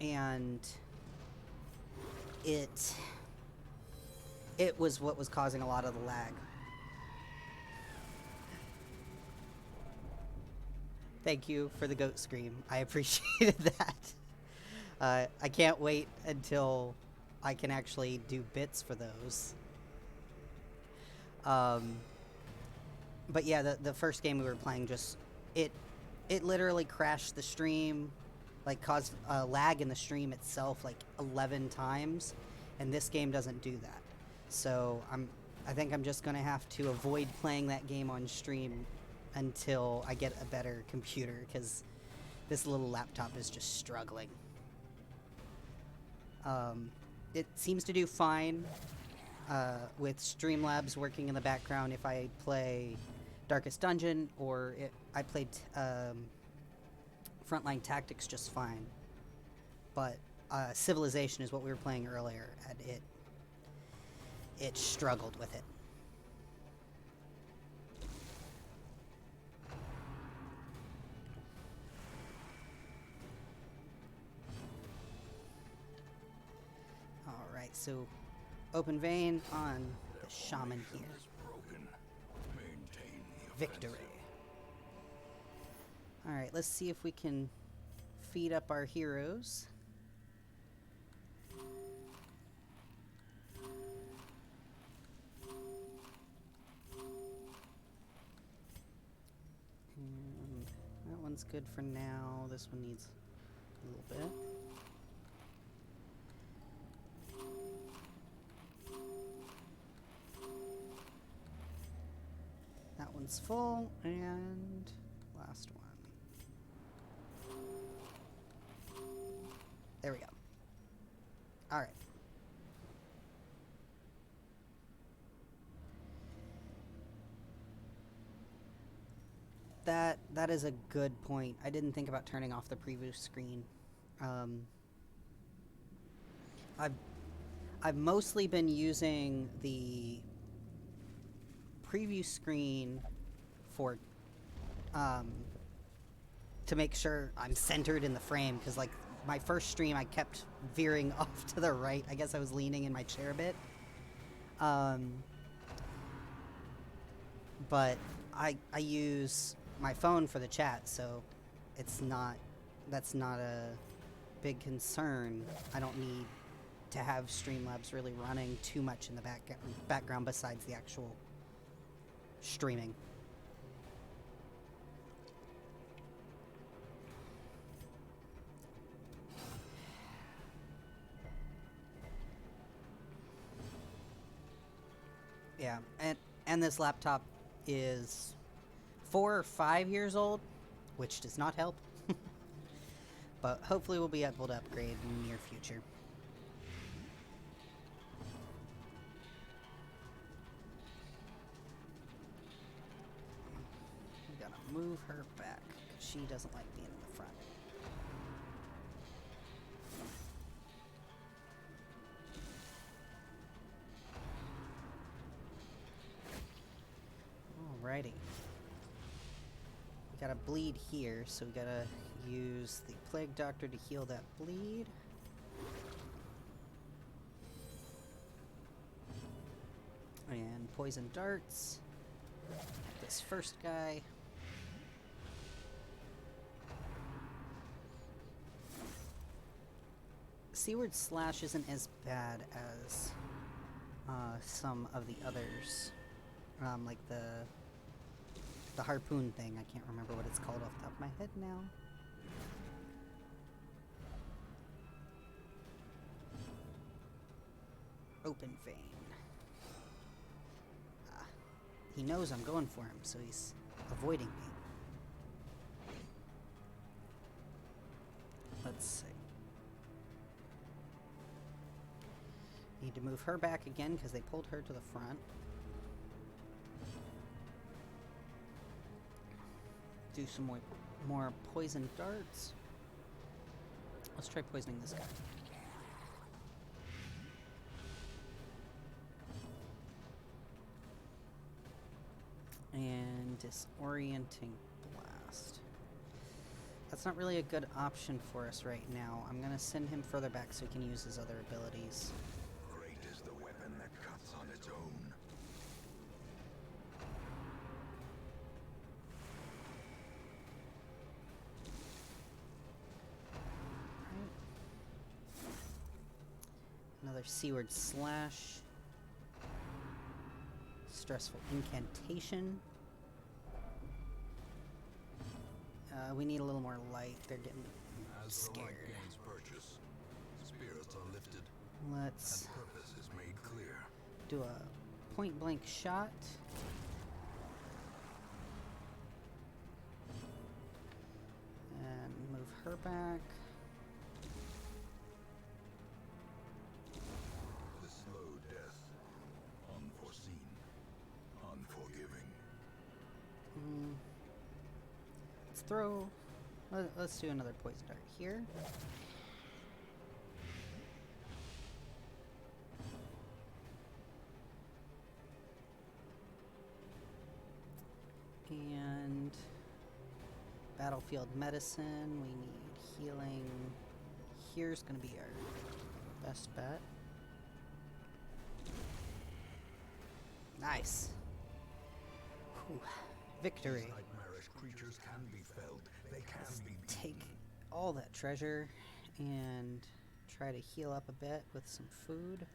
And it was what was causing a lot of the lag. Thank you for the goat scream. I appreciated that. I can't wait until I can actually do bits for those. But yeah, the first game we were playing it literally crashed the stream, like caused lag in the stream itself like 11 times, and this game doesn't do that. So I think I'm just gonna have to avoid playing that game on stream until I get a better computer, because this little laptop is just struggling. It seems to do fine with Streamlabs working in the background if I play Darkest Dungeon, or I played Frontline Tactics just fine. But Civilization is what we were playing earlier, and it struggled with it. Alright, so open vein on the shaman here. Victory. Alright, let's see if we can feed up our heroes. And that one's good for now. This one needs a little bit. That one's full, and last one. There we go. Alright. That is a good point. I didn't think about turning off the preview screen. I've mostly been using the preview screen for to make sure I'm centered in the frame, because like my first stream I kept veering off to the right. I guess I was leaning in my chair a bit. But I use my phone for the chat, so that's not a big concern. I don't need to have Streamlabs really running too much in the background besides the actual streaming. Yeah, and this laptop is 4 or 5 years old, which does not help. But hopefully we'll be able to upgrade in the near future. We gotta move her back, because she doesn't like being in the front. Alrighty. We got a bleed here, so we gotta use the Plague Doctor to heal that bleed. And poison darts. This first guy. Seaward Slash isn't as bad as some of the others. Like the harpoon thing. I can't remember what it's called off the top of my head now. Open vein. He knows I'm going for him, so he's avoiding me. Let's see. Need to move her back again because they pulled her to the front. Do some more poison darts. Let's try poisoning this guy. And disorienting blast. That's not really a good option for us right now. I'm gonna send him further back so he can use his other abilities. Great is the weapon that cuts on its own. Another Seaward Slash. Stressful Incantation. We need a little more light. They're getting scared. As the light gains purchase, spirits are lifted, Let's and purpose is made clear. do a point blank shot. And move her back. The slow death, unforeseen, unforgiving. Let's throw. Let's do another poison dart here. And battlefield medicine. We need healing. Here's going to be our best bet. Nice. Whew. Victory. These nightmarish creatures can be felled. They can be beaten. Take all that treasure and try to heal up a bit with some food.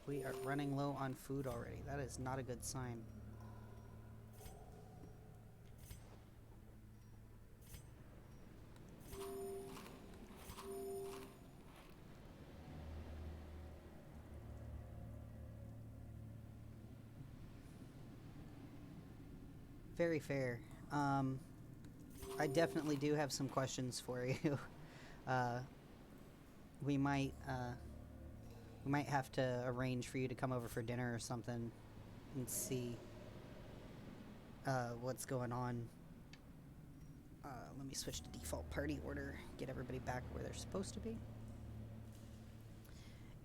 We are running low on food already. That is not a good sign. Very fair. I definitely do have some questions for you. We might have to arrange for you to come over for dinner or something and see what's going on. Let me switch to default party order, get everybody back where they're supposed to be.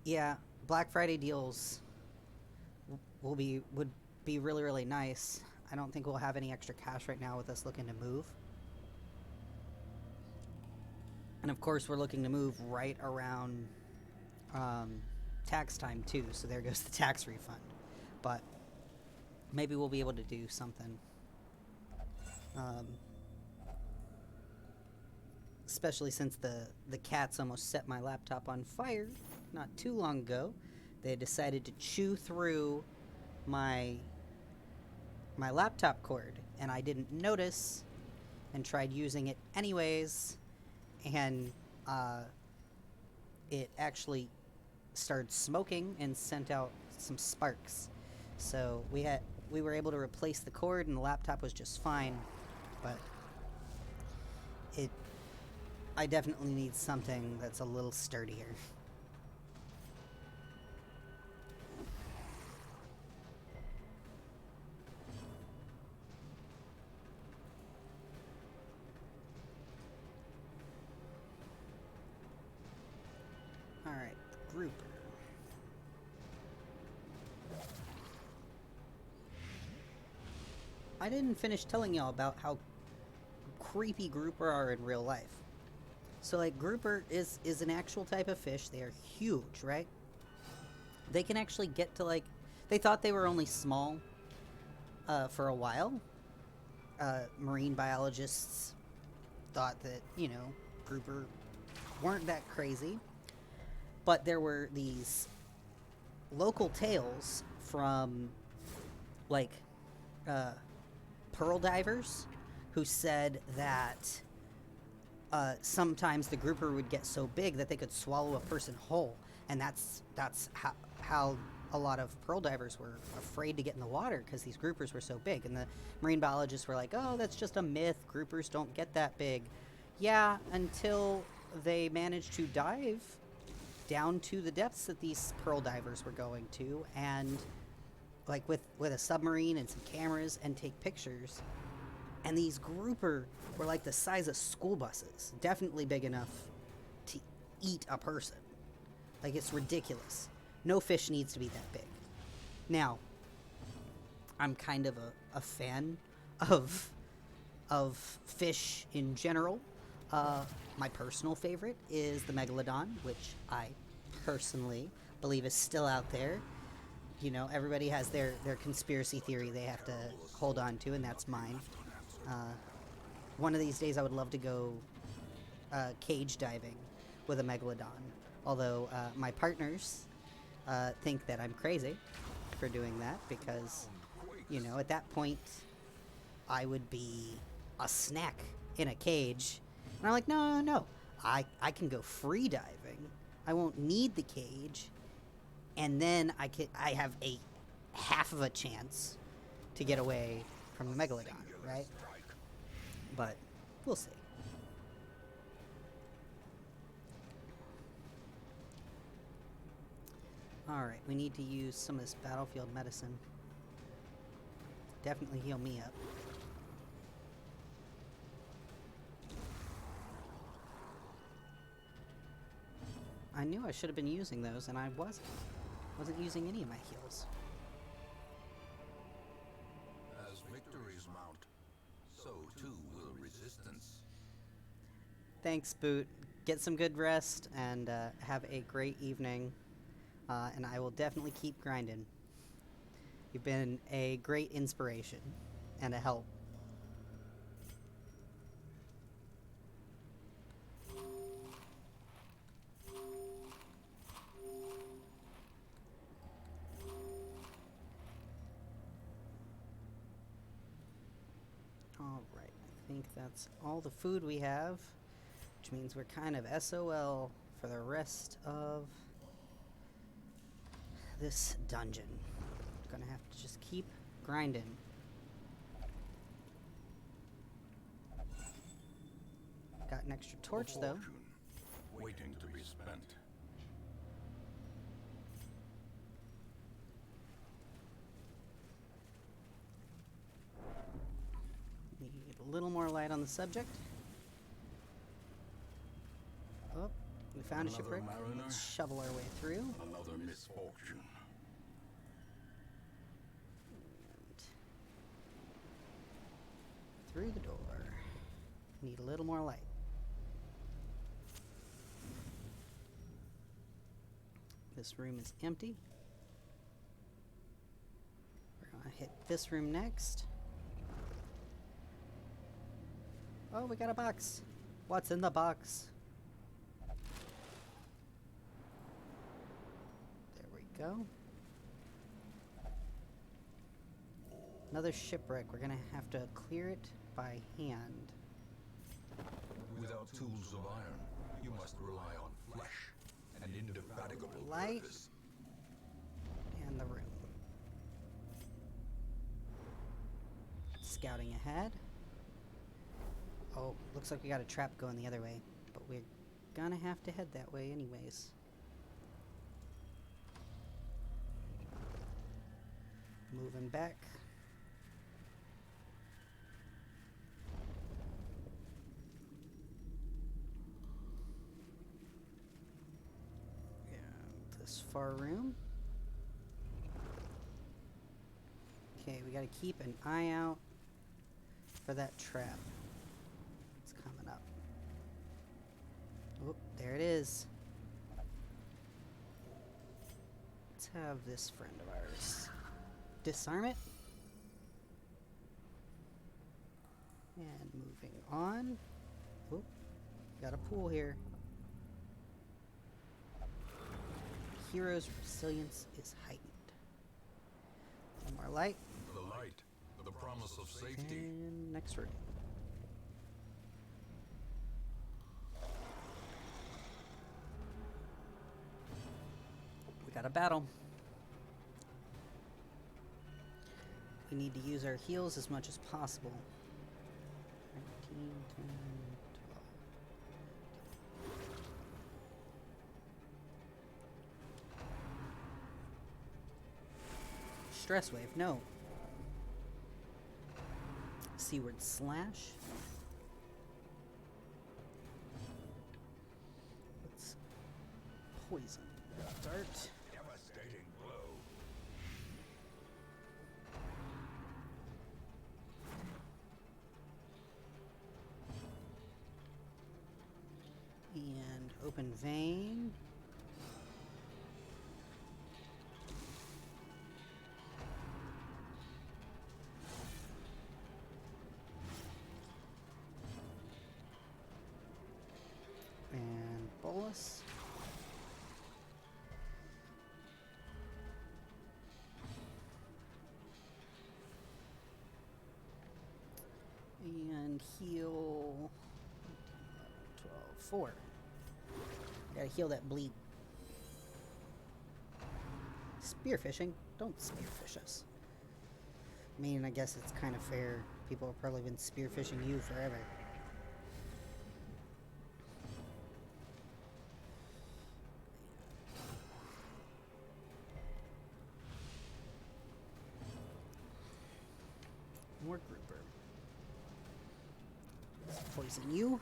Yeah, Black Friday deals would be really, really nice. I don't think we'll have any extra cash right now with us looking to move. And of course, we're looking to move right around tax time too, so there goes the tax refund. But maybe we'll be able to do something. Especially since the cats almost set my laptop on fire not too long ago. They decided to chew through my laptop cord, and I didn't notice and tried using it anyways, and it actually started smoking and sent out some sparks. So we were able to replace the cord, and the laptop was just fine. but I definitely need something that's a little sturdier. Alright, grouper. I didn't finish telling y'all about how creepy grouper are in real life. So, like, grouper is an actual type of fish. They are huge, right? They can actually get to, like... They thought they were only small for a while. Marine biologists thought that, you know, grouper weren't that crazy. But there were these local tales from, like, pearl divers who said that sometimes the grouper would get so big that they could swallow a person whole, and that's how a lot of pearl divers were afraid to get in the water, because these groupers were so big. And the marine biologists were like, oh, that's just a myth, groupers don't get that big. Yeah, until they managed to dive down to the depths that these pearl divers were going to, and like with a submarine and some cameras, and take pictures. And these grouper were like the size of school buses. Definitely big enough to eat a person. Like, it's ridiculous. No fish needs to be that big. Now, I'm kind of a fan of fish in general. My personal favorite is the megalodon, which I personally believe is still out there. You know, everybody has their conspiracy theory they have to hold on to, and that's mine. One of these days I would love to go cage diving with a megalodon. Although my partners think that I'm crazy for doing that, because, you know, at that point I would be a snack in a cage. And I'm like, no. I can go free diving. I won't need the cage. And then I have a half of a chance to get away from the megalodon, right? But we'll see. Alright, we need to use some of this battlefield medicine. Definitely heal me up. I knew I should have been using those, and I wasn't. Wasn't using any of my heals. As victories mount, so too will resistance. Thanks, Boot. Get some good rest, and have a great evening. And I will definitely keep grinding. You've been a great inspiration and a help. Alright, I think that's all the food we have, which means we're kind of SOL for the rest of this dungeon. Gonna have to just keep grinding. Got an extra torch, though. Waiting to be spent. Need a little more light on the subject. Oh, we found a shipwreck. Let's shovel our way through. Another misfortune. Through the door. Need a little more light. This room is empty. We're gonna hit this room next. Oh, we got a box. What's in the box? There we go. Another shipwreck. We're gonna have to clear it by hand. Without tools of iron, you must rely on flesh and indefatigable Light. purpose. And the room. Scouting ahead. Oh, looks like we got a trap going the other way, but we're gonna have to head that way anyways. Moving back. And this far room. Okay, we gotta keep an eye out for that trap. It's coming up. Oh, there it is. Let's have this friend of ours disarm it. And moving on. Oh, got a pool here. Hero's resilience is heightened. A little more light. The light, the promise of safety. And next room. We got a battle. We need to use our heals as much as possible. 19, 10, 12. Stress wave, no. Seaward slash. Let's poison. Dart. Devastating blow. And open vein. And bolus. And heal 12, 4. Gotta heal that bleed. Spearfishing? Don't spearfish us. I mean, I guess it's kind of fair. People have probably been spearfishing you forever. More grouper. Let's poison you.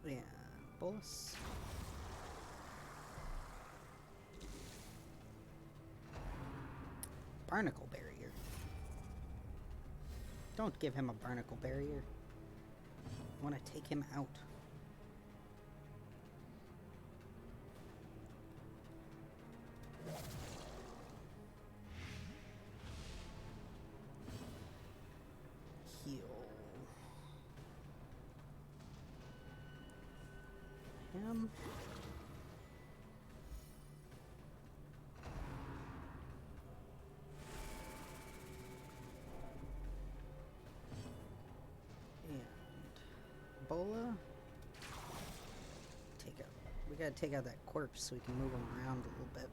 And bolus. Barnacle barrier. Don't give him a barnacle barrier. I want to take him out. Heal him. And Bola. Take out. We gotta take out that corpse so we can move him around a little bit.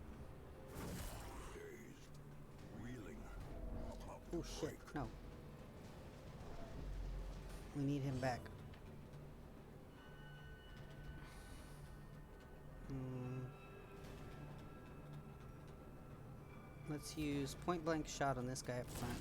Reeling. Oh shit, no. We need him back. Let's use point blank shot on this guy up front.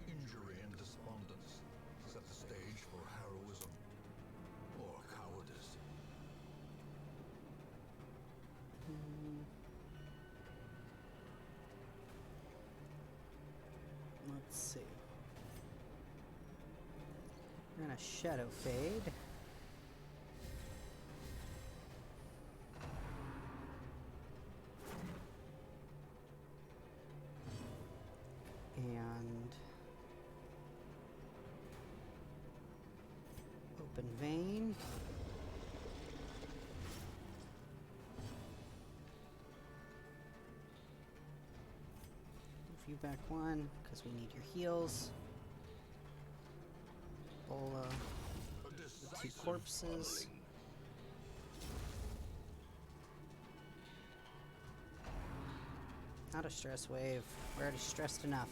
Injury and despondence set the stage for heroism or cowardice. Let's see. We're gonna shadow fade. And open vein. If you back one, because we need your heals. Bola. The 2 corpses. Not a stress wave. We're already stressed enough.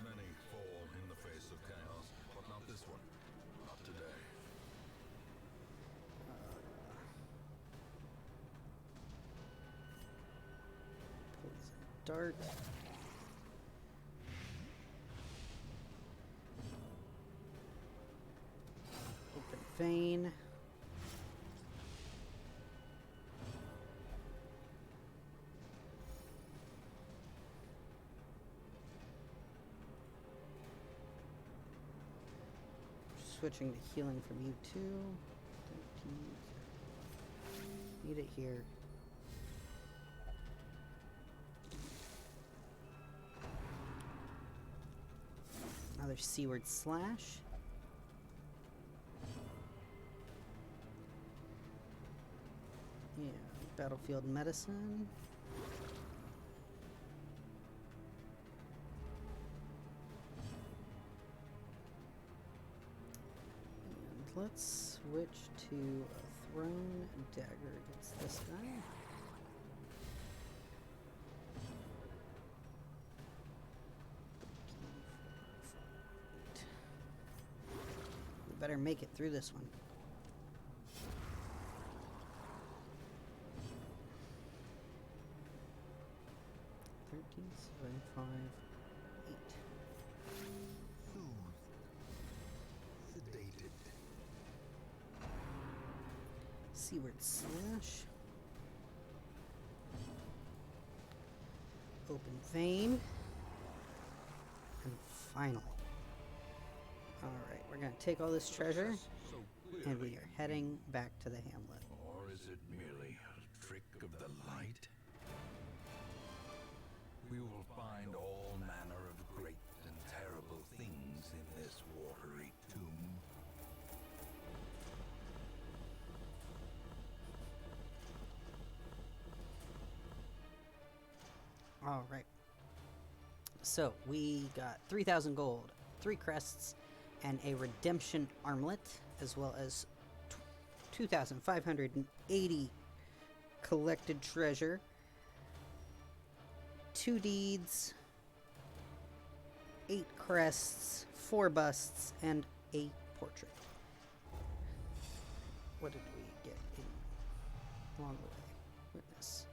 Many fall in the face of chaos, but not this one. Not today. Poison dart. Open vein. Switching to healing from you too. 13. Need it here. Another Seaward Slash. Yeah, Battlefield Medicine. And let's switch to a Thrown Dagger against this guy. We better make it through this one. 13, 7, 5, 8. Sedated. Seaward Slash. Open Vein. And finally. Alright, we're gonna take all this treasure, and we are heading back to the hamlet. Or is it merely a trick of the light? We will find all manner of great and terrible things in this watery tomb. Alright. So, we got 3,000 gold, 3 crests, and a redemption armlet, as well as 2,580 collected treasure, 2 deeds, 8 crests, 4 busts, and a portrait. What did we get along the way? Witness.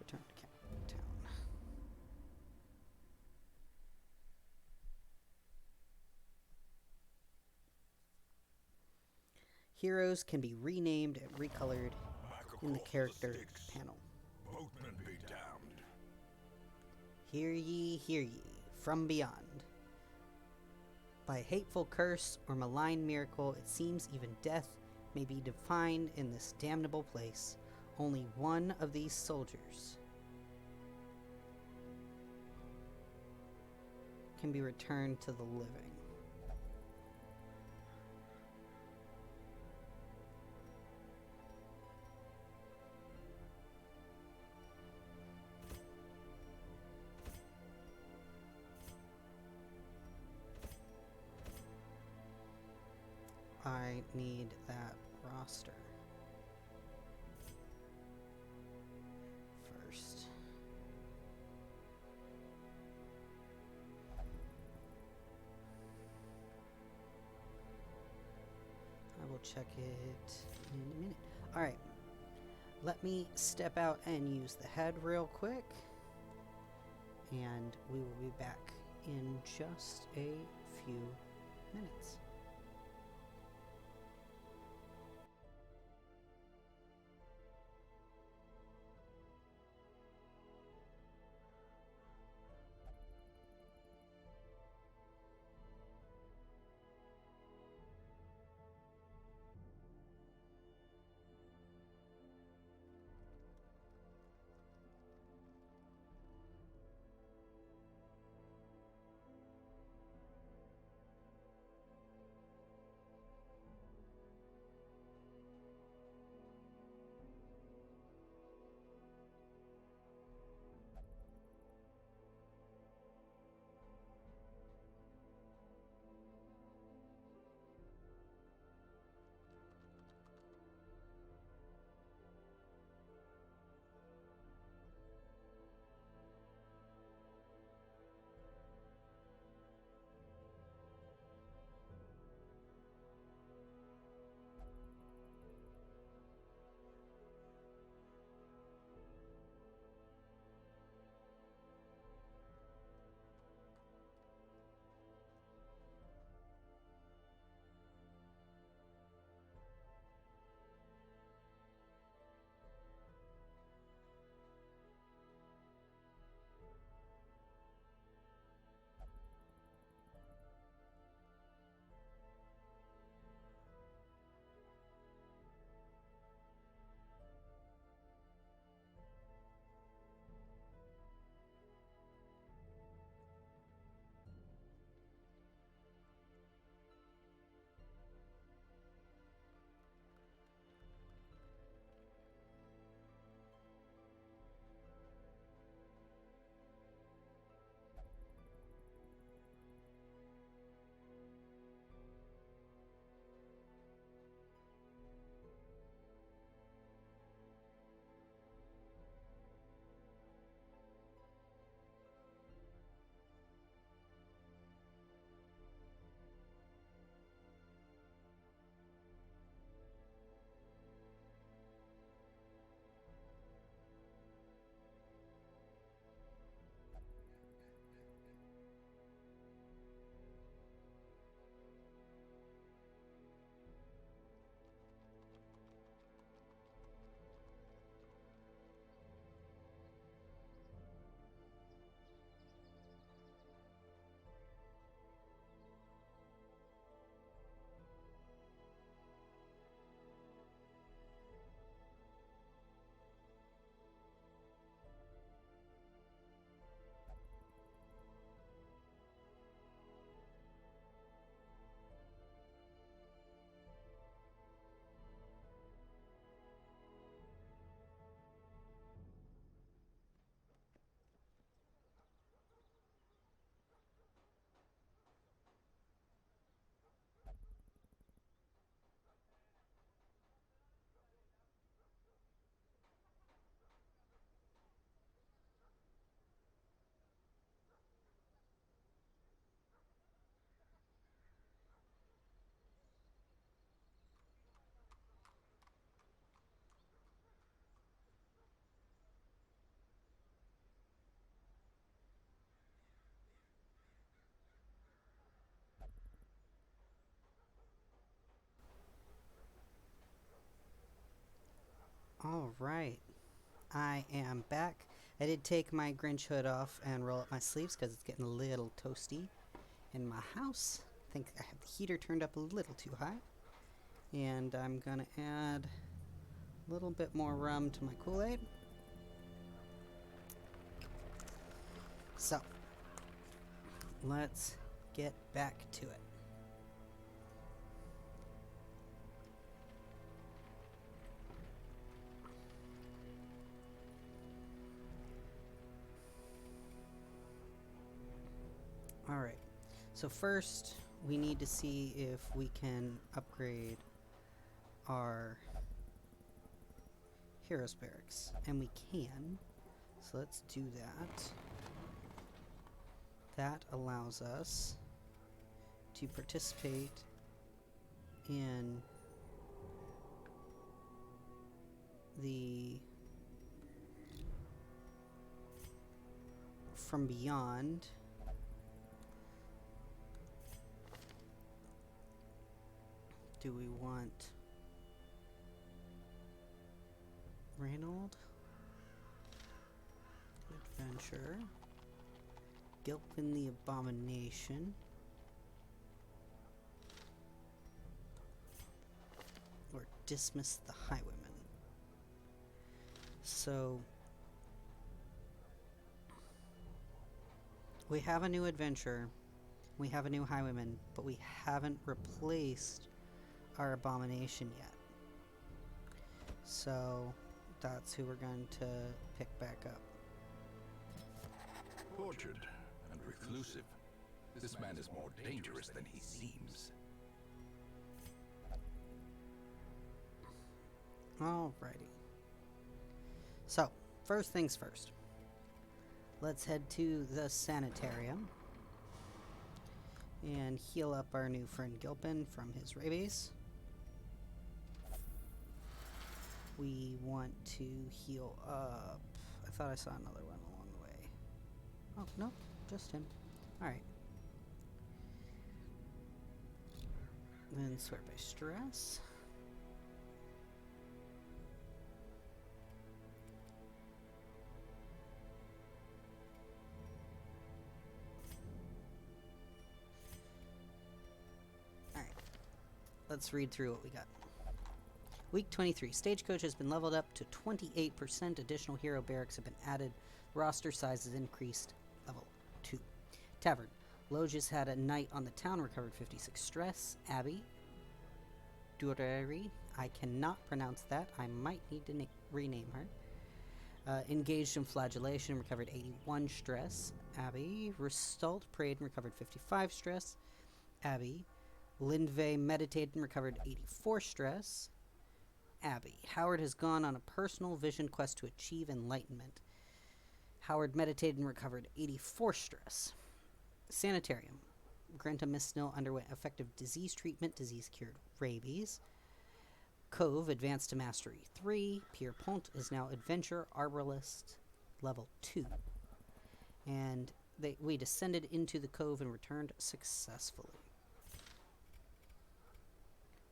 Return to town. Heroes can be renamed and recolored in the character panel. Boatmen be damned. Hear ye, from beyond. By hateful curse or malign miracle, it seems even death may be defined in this damnable place. Only one of these soldiers can be returned to the living. I need that roster first. I will check it in a minute. Alright. Let me step out and use the head real quick. And we will be back in just a few minutes. Alright. I am back. I did take my Grinch hood off and roll up my sleeves because it's getting a little toasty in my house. I think I have the heater turned up a little too high. And I'm gonna add a little bit more rum to my Kool-Aid. So, let's get back to it. Alright, so first we need to see if we can upgrade our Heroes Barracks, and we can, so let's do that. That allows us to participate in the From Beyond. Do we want Reynold? Adventure. Gilpin the Abomination. Or Dismiss the Highwayman. So we have a new adventure. We have a new highwayman, but we haven't replaced our abomination yet. So that's who we're going to pick back up. Tortured and reclusive. This man is more dangerous than he seems. Alrighty. So, first things first. Let's head to the sanitarium and heal up our new friend Gilpin from his rabies. We want to heal up. I thought I saw another one along the way. Oh, no, just him. Alright. Then sort by stress. Alright. Let's read through what we got. Week 23. Stagecoach has been leveled up to 28%. Additional hero barracks have been added. Roster size is increased. Level 2. Tavern. Loges had a night on the town. Recovered 56 stress. Abby. Dureri. I cannot pronounce that. I might need to rename her. Engaged in flagellation. Recovered 81 stress. Abby. Restalt. Prayed and recovered 55 stress. Abby. Lindvey meditated and recovered 84 stress. Abby. Howard has gone on a personal vision quest to achieve enlightenment. Howard meditated and recovered 84 stress. Sanitarium. Granta Misnil underwent effective disease treatment. Disease cured rabies. Cove advanced to Mastery 3. Pierpont is now Adventure Arborist level 2. And we descended into the cove and returned successfully.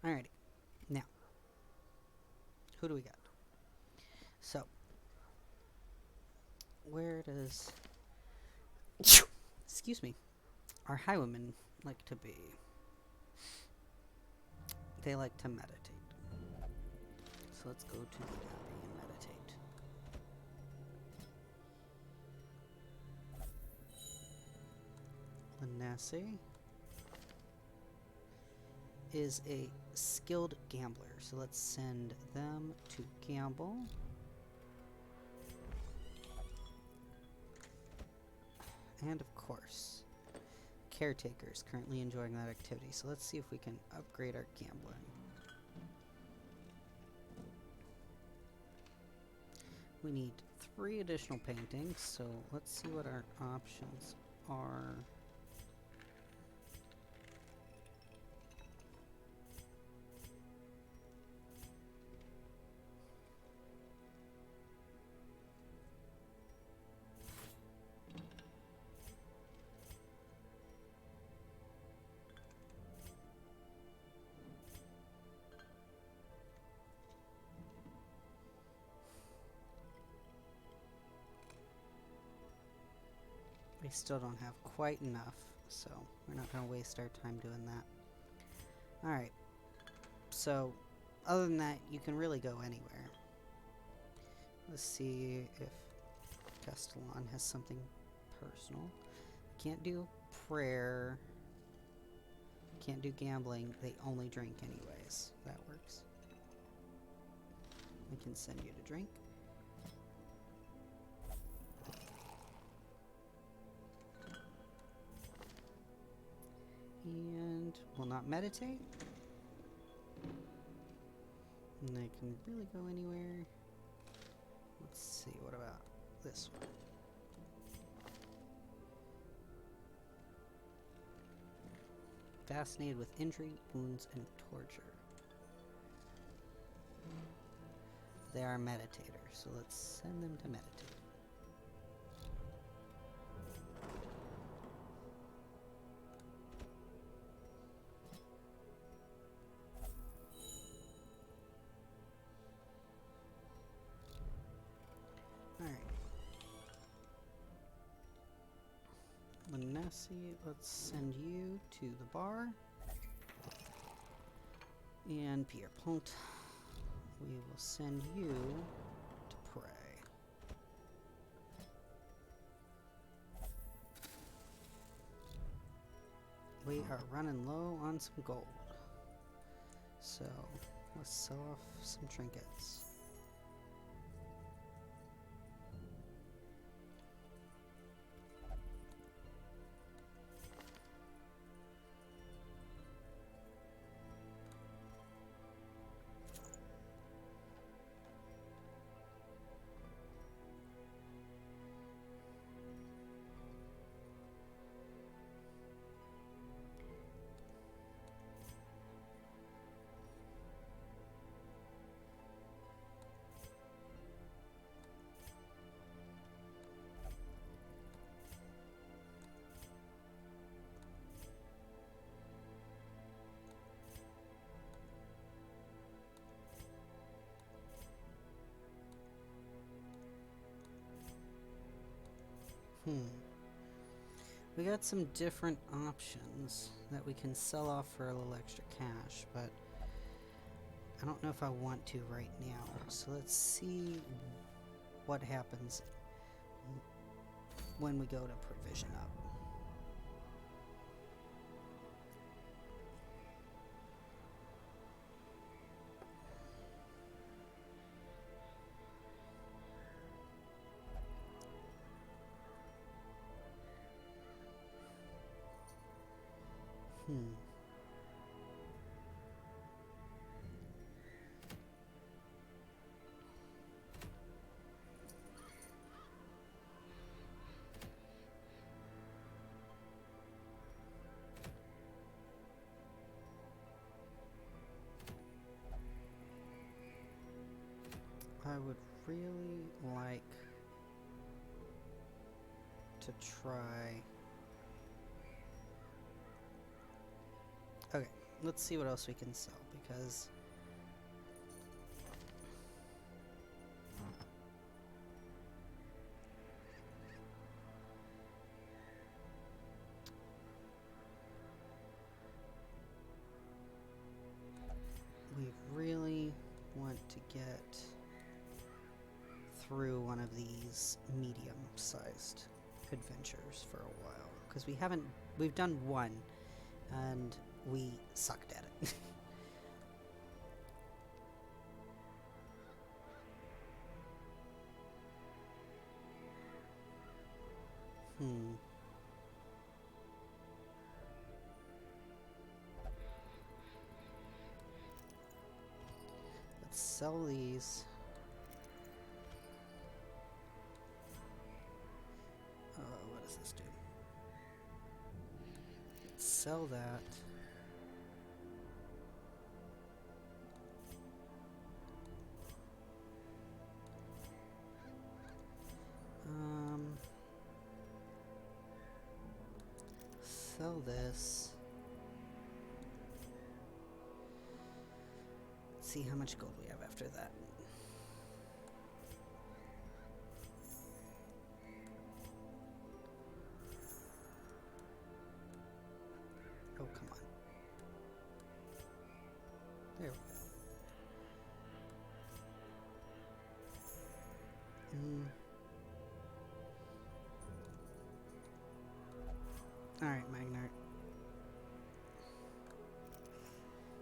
Alrighty. Now. Who do we got? So, where does... Excuse me. Our highwaymen like to be. They like to meditate. So let's go to the Abbey and meditate. Lanassi is a skilled gambler, so let's send them to gamble. And of course, caretaker is currently enjoying that activity, so let's see if we can upgrade our gambling. We need 3 additional paintings, so let's see what our options are. We still don't have quite enough, so we're not going to waste our time doing that. Alright. So, other than that, you can really go anywhere. Let's see if Castellan has something personal. Can't do prayer. Can't do gambling. They only drink anyways. That works. We can send you to drink. And will not meditate. And they can really go anywhere. Let's see, what about this one? Fascinated with injury, wounds, and torture. They are meditators, so let's send them to meditate. Manassi, let's send you to the bar. And Pierpont, we will send you to pray. We are running low on some gold. So, let's sell off some trinkets. We got some different options that we can sell off for a little extra cash, but I don't know if I want to right now. So let's see what happens when we go to provision up. I would really like to try. Okay, let's see what else we can sell, because we really want to get through one of these medium-sized adventures for a while, because we've done one and we sucked at it. Let's sell these. What does this do? Let's sell that. Sell this. Let's see how much gold we have after that. Oh, come on. There we go. Alright, Magnart.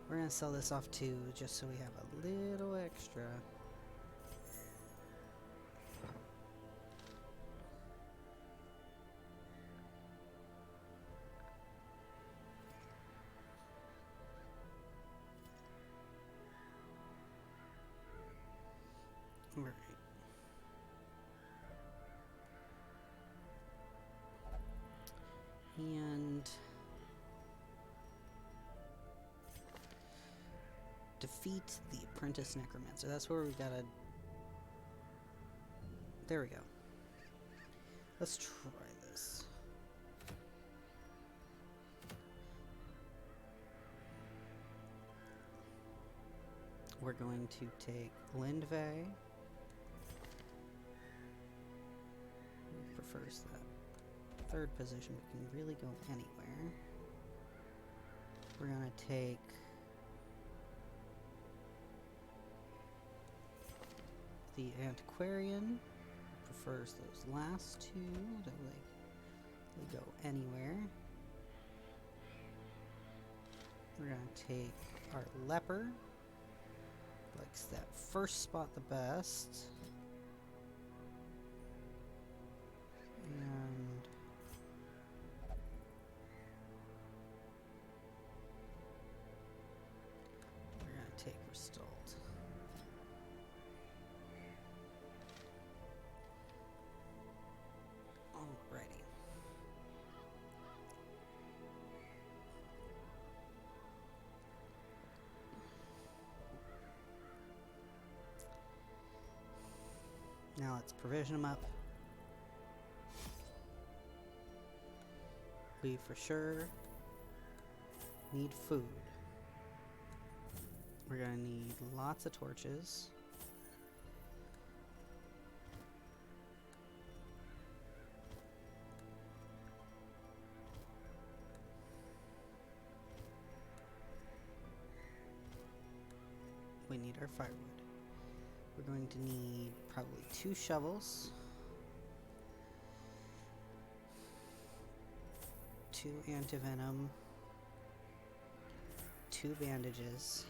We're gonna sell this off too, just so we have a little extra. Alright. And defeat the apprentice necromancer. That's where we gotta. There we go. Let's try this. We're going to take Lindvay. Who prefers that third position? We can really go anywhere. We're gonna take the Antiquarian. Prefers those last two. That way they go anywhere. We're gonna take our Leper. Likes that first spot the best. And we're gonna take Restalt. Alrighty. Now let's provision them up. We for sure need food. We're gonna need lots of torches. We need our firewood. We're going to need probably 2 shovels, 2 antivenom, 2 bandages,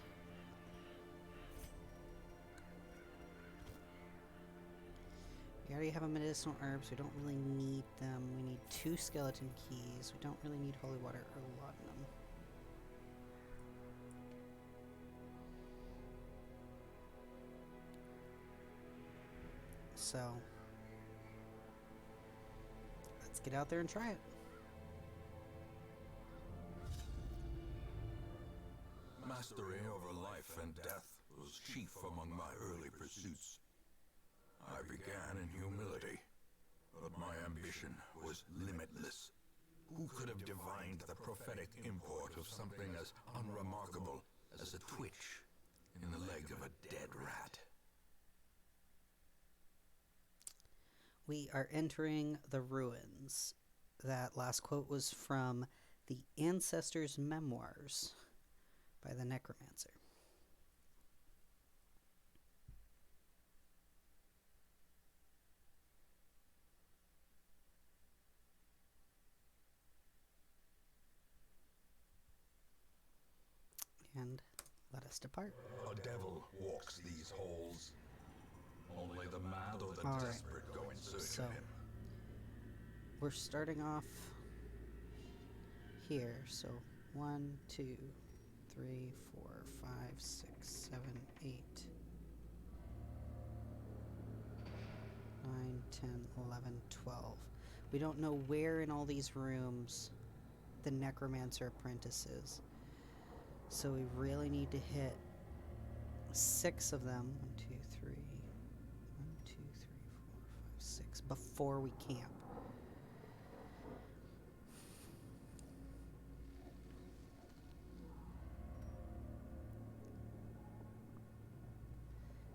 we already have a medicinal herbs. We don't really need them. We need 2 skeleton keys. We don't really need holy water or laudanum. So, let's get out there and try it. Mastery over life and death was chief among my early pursuits. I began in humility, but my ambition was limitless. Who could have divined the prophetic import of something as unremarkable as a twitch in the leg of a dead rat? We are entering the ruins. That last quote was from the Ancestors' Memoirs by the Necromancer. And let us depart. A devil walks these halls. Only the mad or the All right. desperate go in search So, of him. we're starting off here. So 1, 2, 3, 4, 5, 6, 7, 8, 9, 10, 11, 12. We don't know where in all these rooms the Necromancer apprentice is. So we really need to hit 6 of them. 1, 2, 3. 1, 2, 3, 4, 5, 6 before we camp.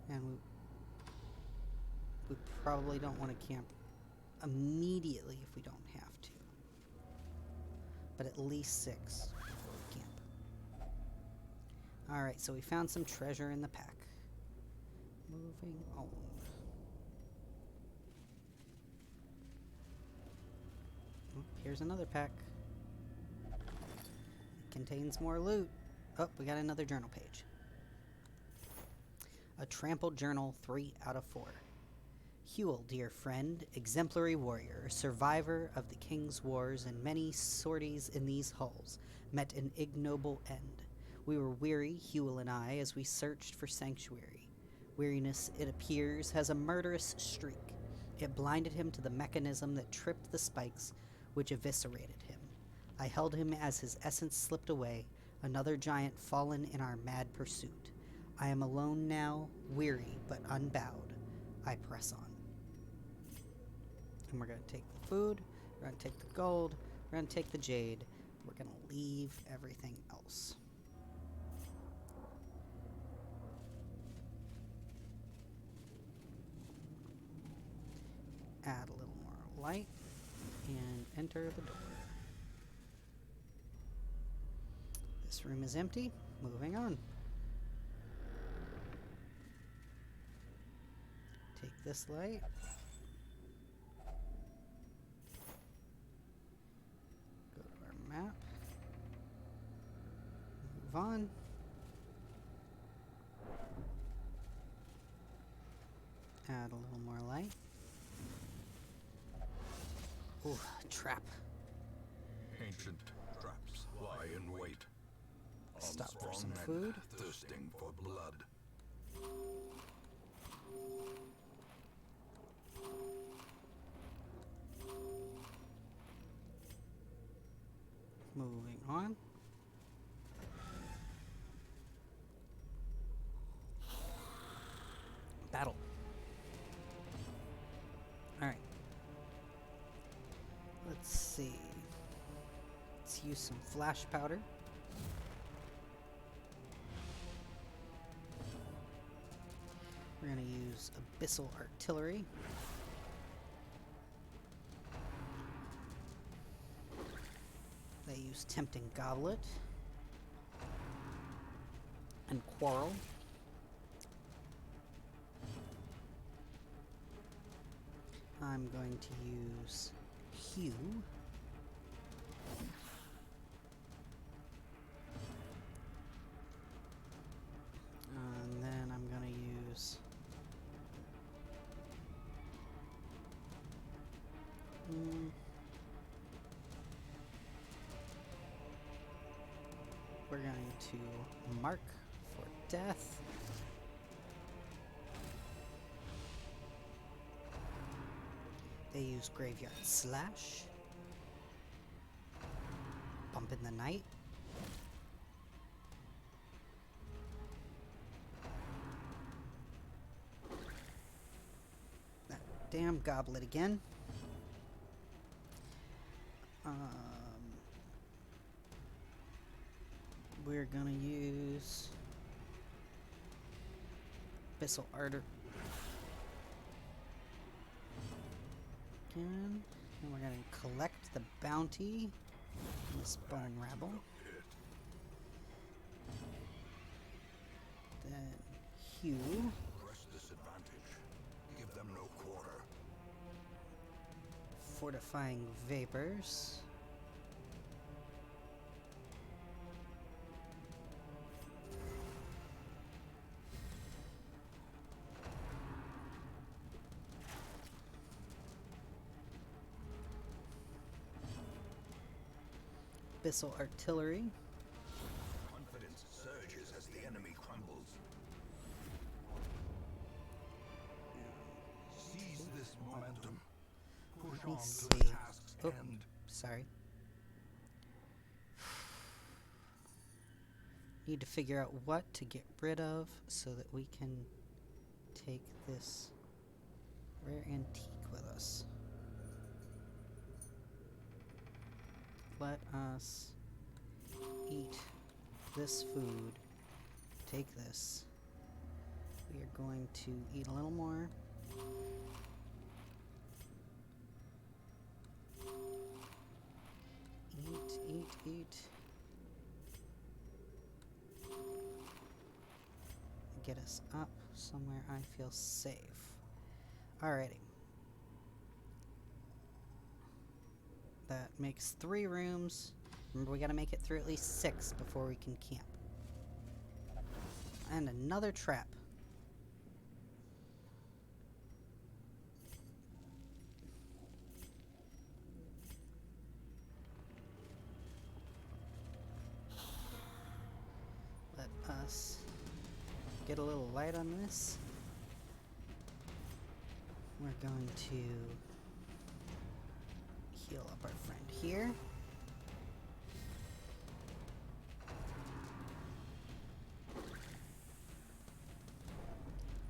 And we probably don't want to camp immediately if we don't have to. But at least 6. Alright, so we found some treasure in the pack. Moving on. Oh, here's another pack. It contains more loot. Oh, we got another journal page. A trampled journal, 3 out of 4. Huel, dear friend, exemplary warrior, survivor of the king's wars and many sorties in these halls, met an ignoble end. We were weary, Huel and I, as we searched for sanctuary. Weariness, it appears, has a murderous streak. It blinded him to the mechanism that tripped the spikes, which eviscerated him. I held him as his essence slipped away, another giant fallen in our mad pursuit. I am alone now, weary but unbowed. I press on. And we're going to take the food, we're going to take the gold, we're going to take the jade, we're going to leave everything else. Add a little more light and enter the door. This room is empty. Moving on. Take this light. Go to our map. Move on. Add a little more light. Ooh, trap. Ancient traps lie in wait. Stop for Unstrong some men food. thirsting for blood. Moving on. Battle. Alright. Let's see. Let's use some flash powder. We're going to use abyssal artillery. They use tempting goblet and quarrel. I'm going to use hue. And then I'm going to use we're going to mark for death. They use graveyard slash. Bump in the night. That damn goblet again. We're gonna use abyssal ardor again, and we're gonna collect the bounty in this bone rabble. Then hue. Press disadvantage. Give them no quarter. Fortifying vapors. Abyssal artillery. Confidence surges as the enemy crumbles. Seize this momentum. Push Let me on to see. the task's Oh, end. sorry. Need to figure out what to get rid of so that we can take this rare antique with us. Let us eat this food. Take this. We are going to eat a little more. Eat, eat, eat. get us up somewhere I feel safe. Alrighty. That makes 3 rooms. Remember, we gotta make it through at least 6 before we can camp. And another trap. Let us get a little light on this. We're going to heal up our friend here.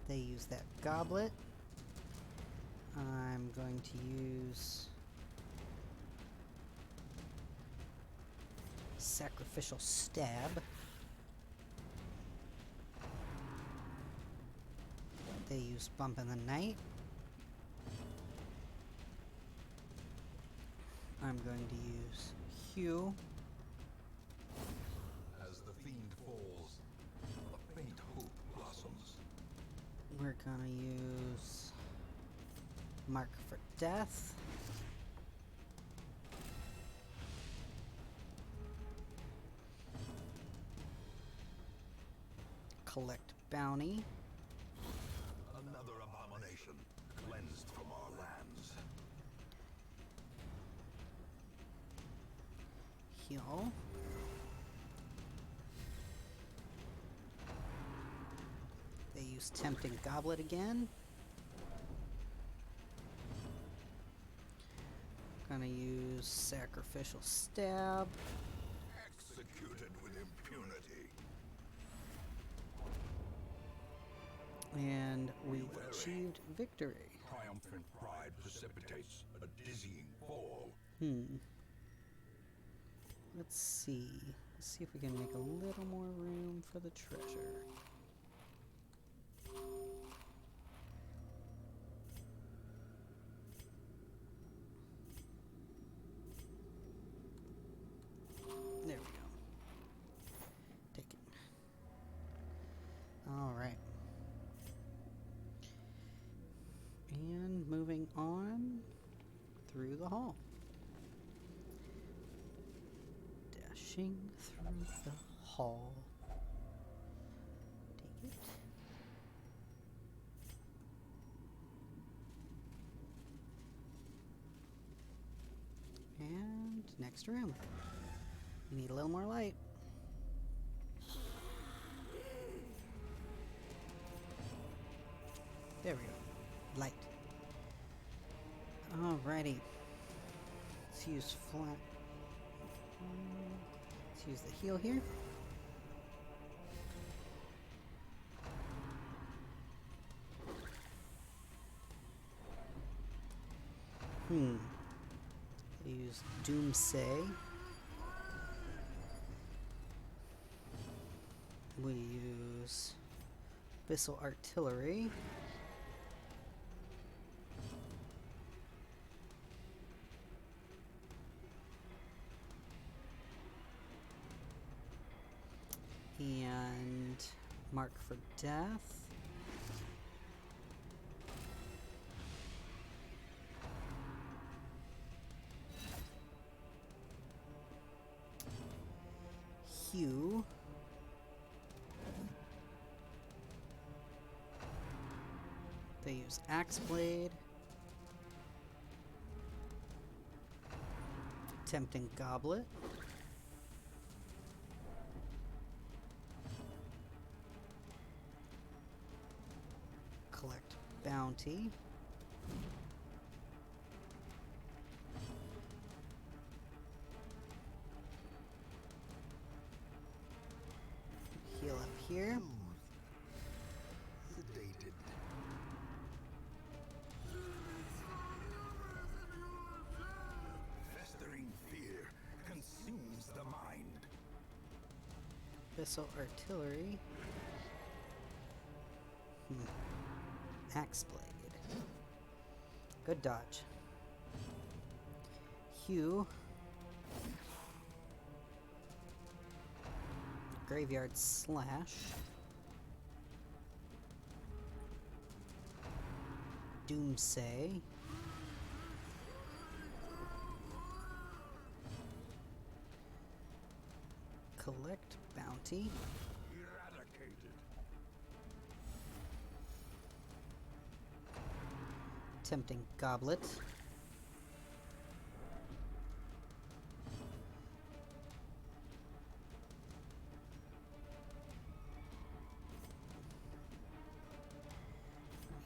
They use that goblet. I'm going to use sacrificial stab. They use bump in the night. I'm going to use Hue. As the fiend falls, a faint hope blossoms. We're gonna use Mark for Death. Collect Bounty. Another abomination cleansed from our lands. Heal. They use Tempting Goblet again. Gonna use Sacrificial Stab. Executed with impunity. And we've Wary. achieved victory. Triumphant pride precipitates a dizzying fall. Let's see. Let's see if we can make a little more room for the treasure. There we go. Take it. Alright. And moving on through the hall. Dashing through the hall. Take it. And next room. We need a little more light. There we go. Light. Alrighty. Let's use flat. Let's use the heal here. Use Doomsay. We use Abyssal Artillery. And Mark for Death. Hue. They use Axe Blade. Tempting Goblet. Collect Bounty. Heal up here. Sedated. Festering fear consumes the mind. Abyssal Artillery. Axe Blade. Good dodge. Hue. Graveyard Slash. Doomsay. Collect bounty. Eradicated. Tempting goblet.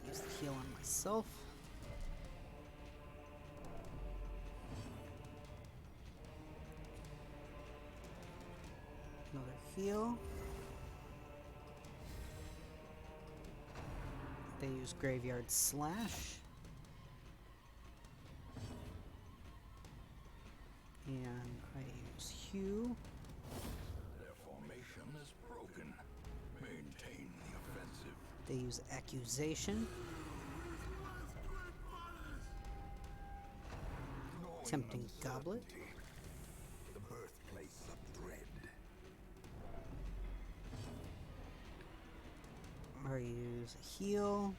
Use the heal on myself. Another heal. They use Graveyard Slash. And I use Hue. Their formation is broken. Maintain the offensive. They use Accusation. Knowing Tempting Goblet. uncertainty, the birthplace of dread. I use Heal.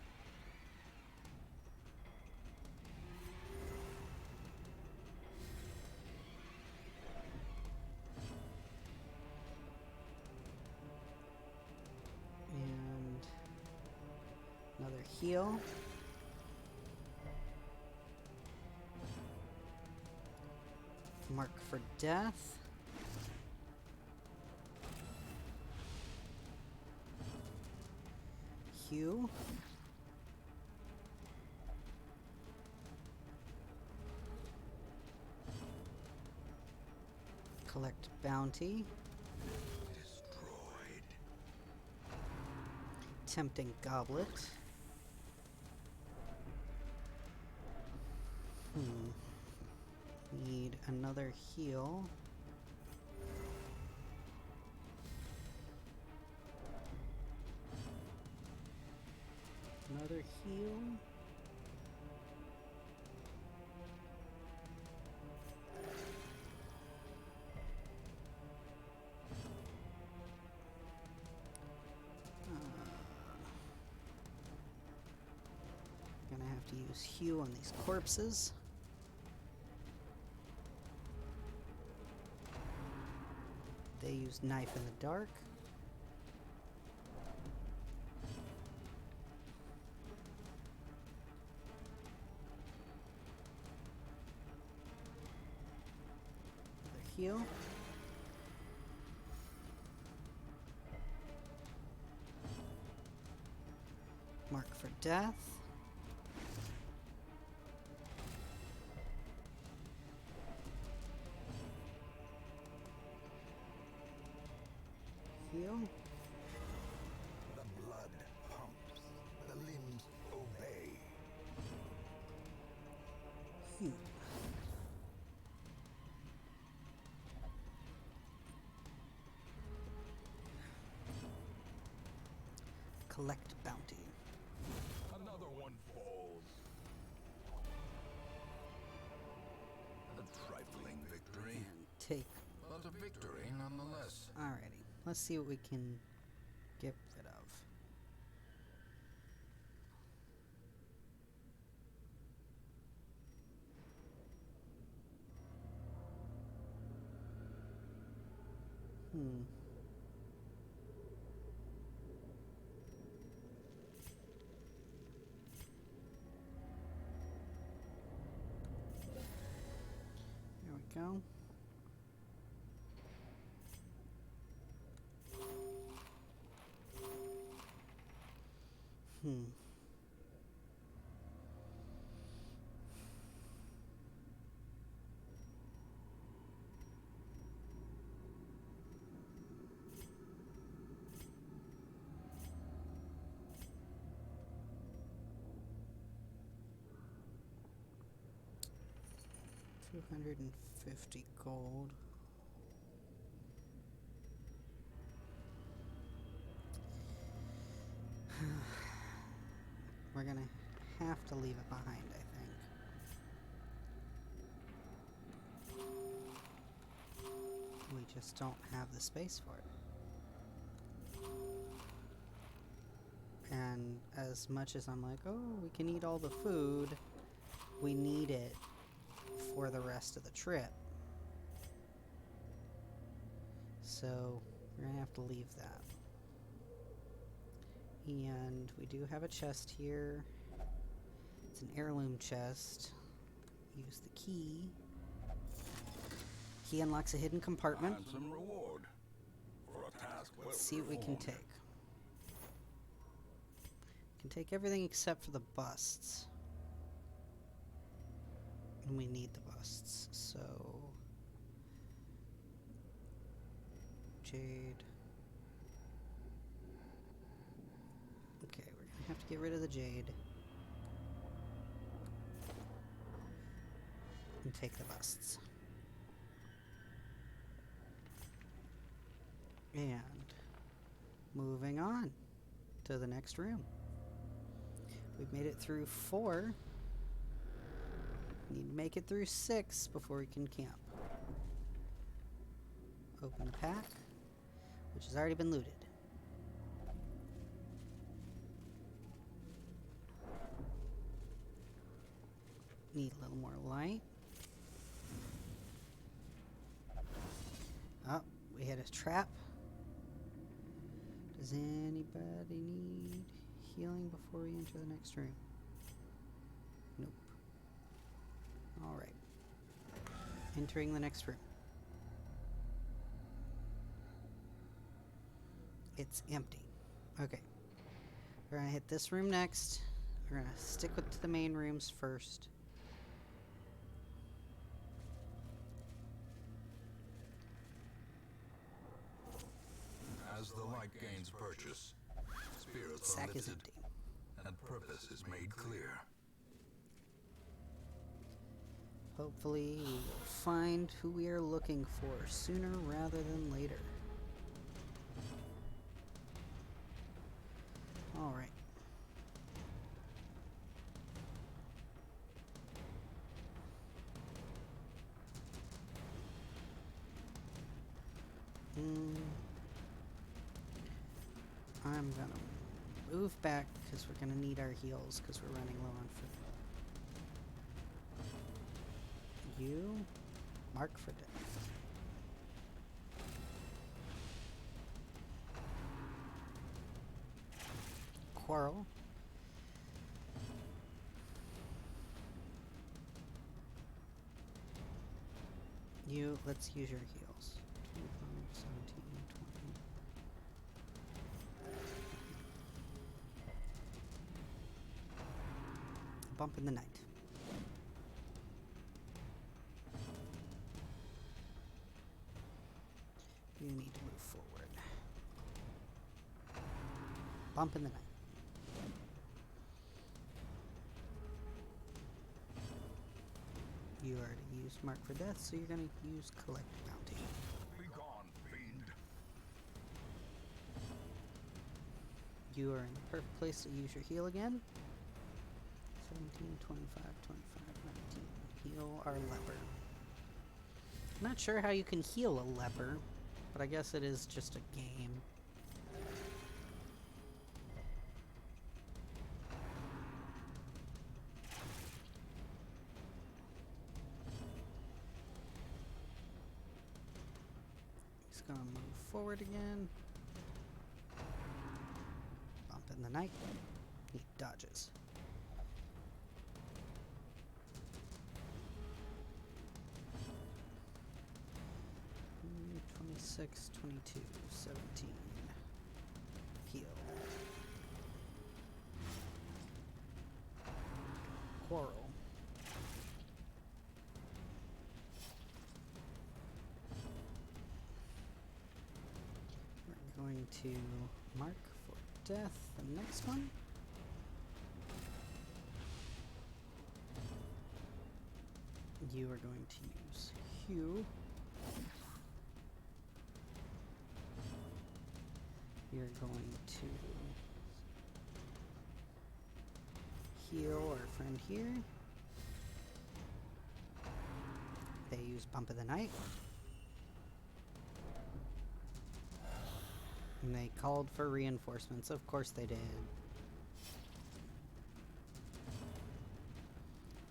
And another heal. Mark for death. Hue. Collect bounty. Destroyed. Tempting goblet. Need another heal. Another heal. Gonna have to use Hue on these corpses. They use Knife in the Dark. Another heal. Mark for death. Heal. The blood pumps. The limbs obey. Hue. Collect bounty. Another one falls. A trifling victory, And take. but a victory nonetheless. Alrighty. Let's see what we can get rid of. There we go. Hmm. 250 gold. We're gonna have to leave it behind, I think. We just don't have the space for it. And as much as I'm like, oh, we can eat all the food, we need it for the rest of the trip. So we're gonna have to leave that. And we do have a chest here. It's an heirloom chest. Use the key. Key unlocks a hidden compartment. Handsome reward for a task well Let's see what we can performed. take. We can take everything except for the busts. And we need the busts, so... Jade. Okay, we're gonna have to get rid of the jade. And take the busts. And moving on to the next room. We've made it through 4. Need to make it through 6 before we can camp. Open the pack, which has already been looted. Need a little more light. Oh, we hit a trap. Does anybody need healing before we enter the next room? Nope. Alright. Entering the next room. It's empty. Okay. We're gonna hit this room next. We're gonna stick with the main rooms first. As the light gains purchase, spirits are Sack is lifted empty. and purpose is made clear. Hopefully we will find who we are looking for sooner rather than later. Alright. I'm gonna move back because we're gonna need our heals because we're running low on food. You mark for death. Quarrel. You, let's use your heals. 25, 17, 20. Bump in the night. You need to move forward. Bump in the night. You already used Mark for Death, so you're gonna use Collect Bounty. Be gone, fiend. You are in the perfect place to use your heal again. 17, 25, 25, 19. Heal our leper. Not sure how you can heal a leper, but I guess it is just a game. He's gonna move forward again. Bump in the night. He dodges. Mm, 26, 22, 17. Heal. Quarrel. We're going to mark for death the next one. You are going to use Hue. You're going to heal our friend here. They use Bump of the Night. And they called for reinforcements. Of course they did.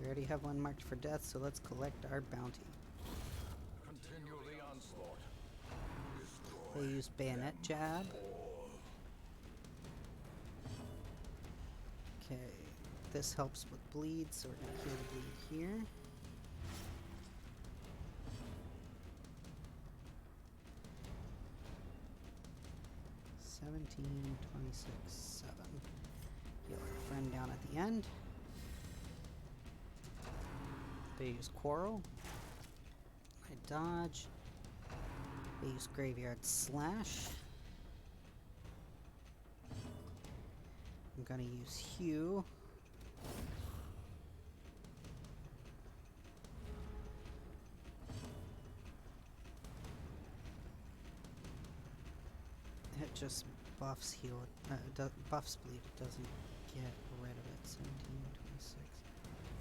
We already have one marked for death, so let's collect our bounty. Continue the onslaught. They use bayonet jab. Okay, this helps with bleed, so we're gonna heal the bleed here. $17, $26, $7. Heal our friend down at the end. They use Quarrel. I dodge. They use Graveyard Slash. I'm gonna use Hew. It just buffs heal. Buffs bleed. It doesn't get rid of it. 17, 26,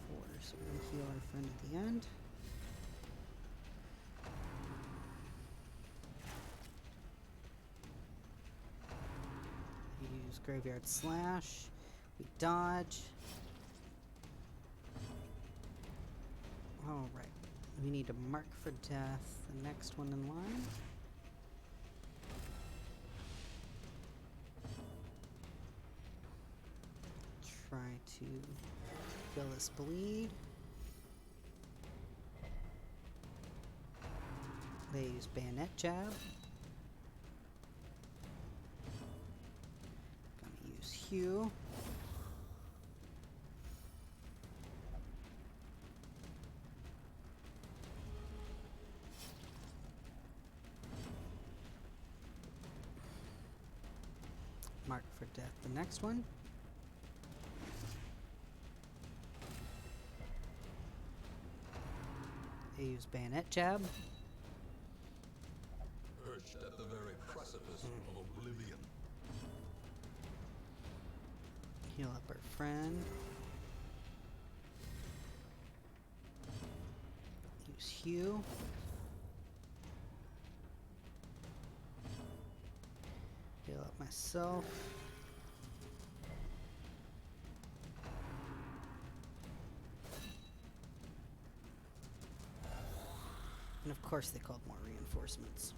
4. So we're gonna heal our friend at the end. We use Graveyard Slash. We dodge. Alright. We need to mark for death. The next one in line. Try to kill this bleed. They use bayonet jab. Gonna use Hew. Mark for death. The next one. They use bayonet jab. Perched at the very precipice of oblivion. Heal up our friend. Use Hew. Heal up myself. And of course they called more reinforcements.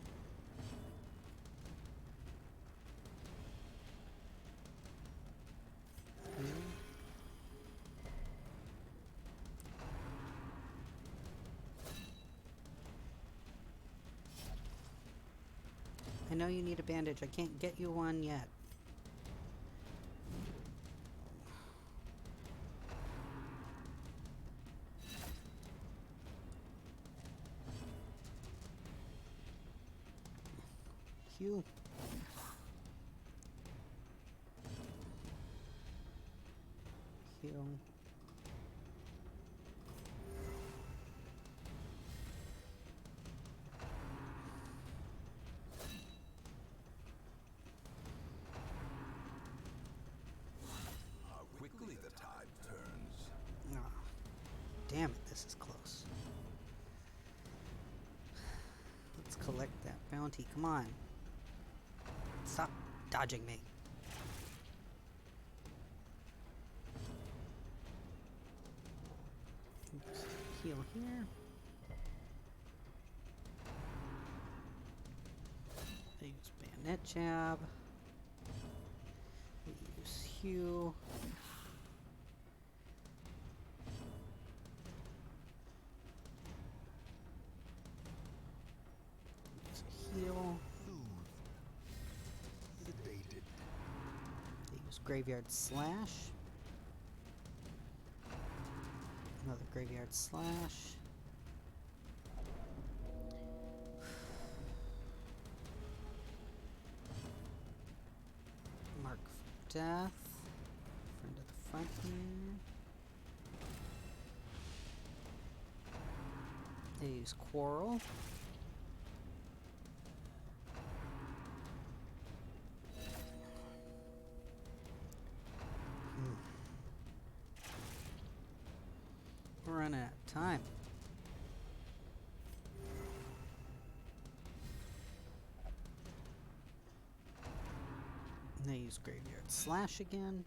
I know you need a bandage. I can't get you one yet. Heal. Heal. How quickly the tide turns. Ah, damn it, this is close. Let's collect that bounty. Come on. Stop dodging me. Just heal here. They use bayonet jab. We use Hew. Heal. Sedated. They use Graveyard Slash. Another Graveyard Slash. Mark for death. Friend at the front here. They use Quarrel. We're running out of time. And they use Graveyard Slash again.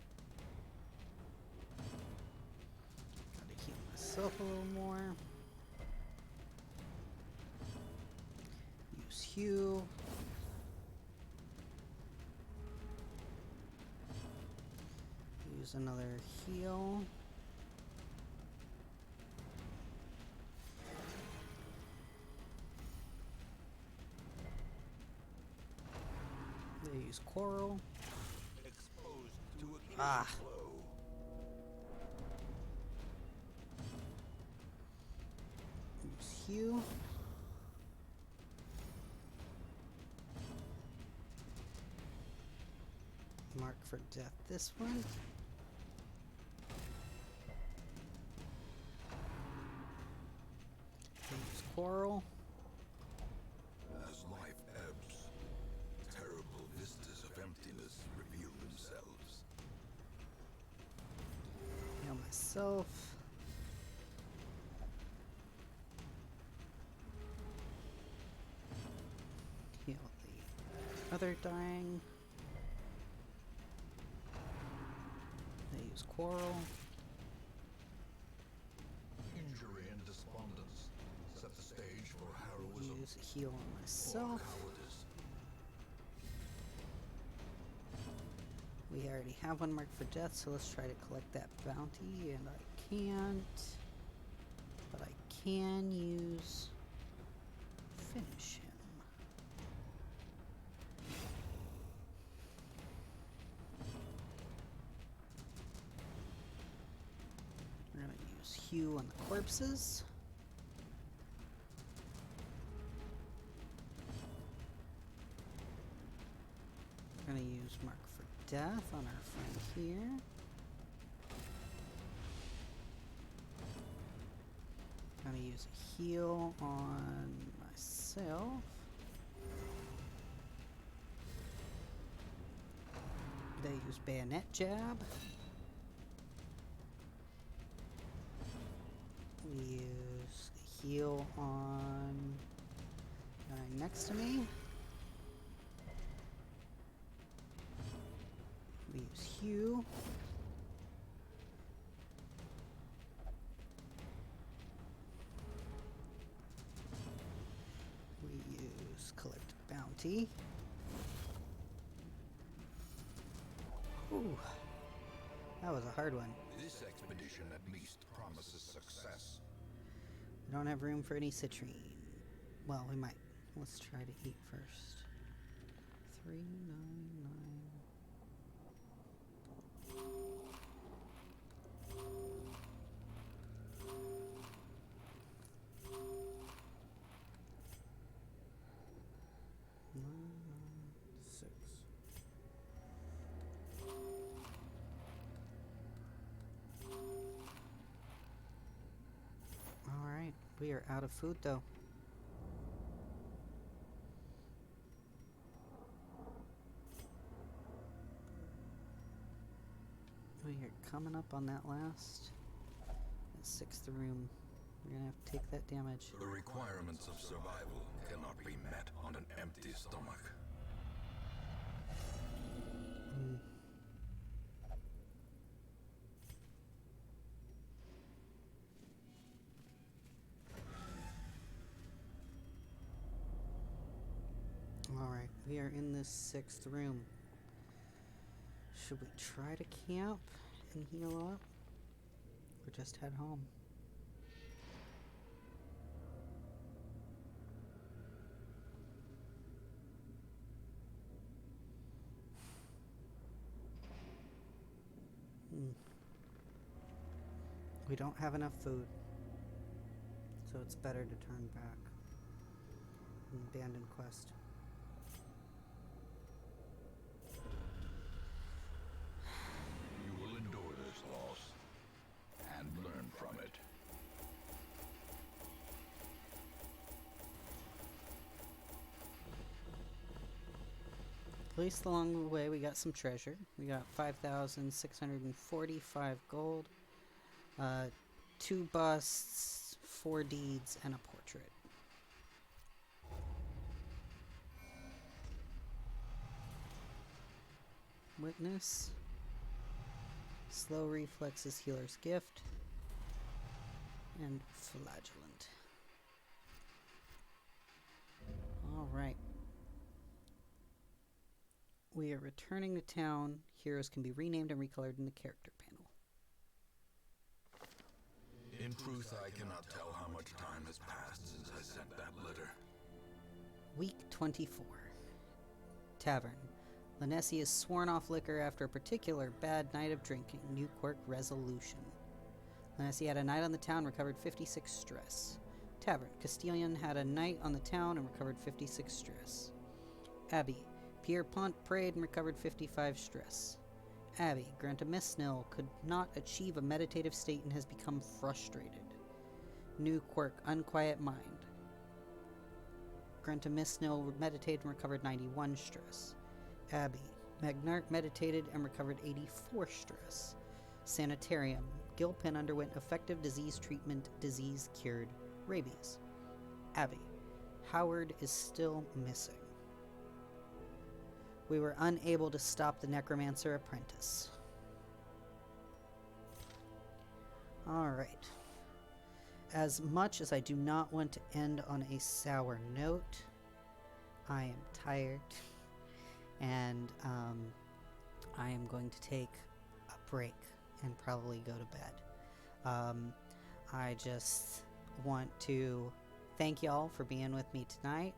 Gotta heal myself. myself a little more. Use Hue. Use another heal. They use Coral. Exposed to a Ah. blow. Use Hue. Mark for death this one. Use Coral. As life ebbs, terrible vistas of emptiness reveal themselves. Heal myself. Heal the other dying. They use Coral. Injury and despondence set the stage for heroism Use a heal on or myself. cowardice. We already have one marked for death, so let's try to collect that bounty, and I can't. But I can use finish him. We're gonna use Hue on the corpses. We're gonna use Mark for Death on our friend here. Gonna use a heal on myself. They use Bayonet Jab. We use a heal on the guy next to me. We use Hue. We use Collect Bounty. Ooh, that was a hard one. This expedition at least promises success. We don't have room for any citrine. Well, we might. Let's try to eat first. 399. Six. All right, we are out of food though. We are coming up on that last sixth room. We're gonna have to take that damage. The requirements of survival cannot be met on an empty stomach. Alright, we are in this sixth room. Should we try to camp and heal up? Or just head home? We don't have enough food, so it's better to turn back and abandon quest. You will endure this loss and learn from it. At least along the way we got some treasure. We got 5,645 gold, 2 busts, 4 deeds, and a portrait. Witness. Slow reflexes, healer's gift. and flagellant. Alright. We are returning to town. Heroes can be renamed and recolored in the character panel. In truth, I cannot tell how much time has passed since I sent that letter. Week 24. Tavern. Linessi is sworn off liquor after a particular bad night of drinking. New quirk resolution. Linessi had a night on the town, recovered 56 stress. Tavern. Castilian had a night on the town and recovered 56 stress. Abbey. Pierpont prayed and recovered 55 stress. Abbey. Grantimisnil could not achieve a meditative state and has become frustrated. New quirk. Unquiet mind. Grantimisnil meditated and recovered 91 stress. Abbey. Magnart meditated and recovered 84 stress. Sanitarium. Gilpin underwent effective disease treatment. Disease cured rabies. Abbey. Howard is still missing. We were unable to stop the necromancer apprentice. Alright. As much as I do not want to end on a sour note, I am tired. And I am going to take a break and probably go to bed. I just want to thank y'all for being with me tonight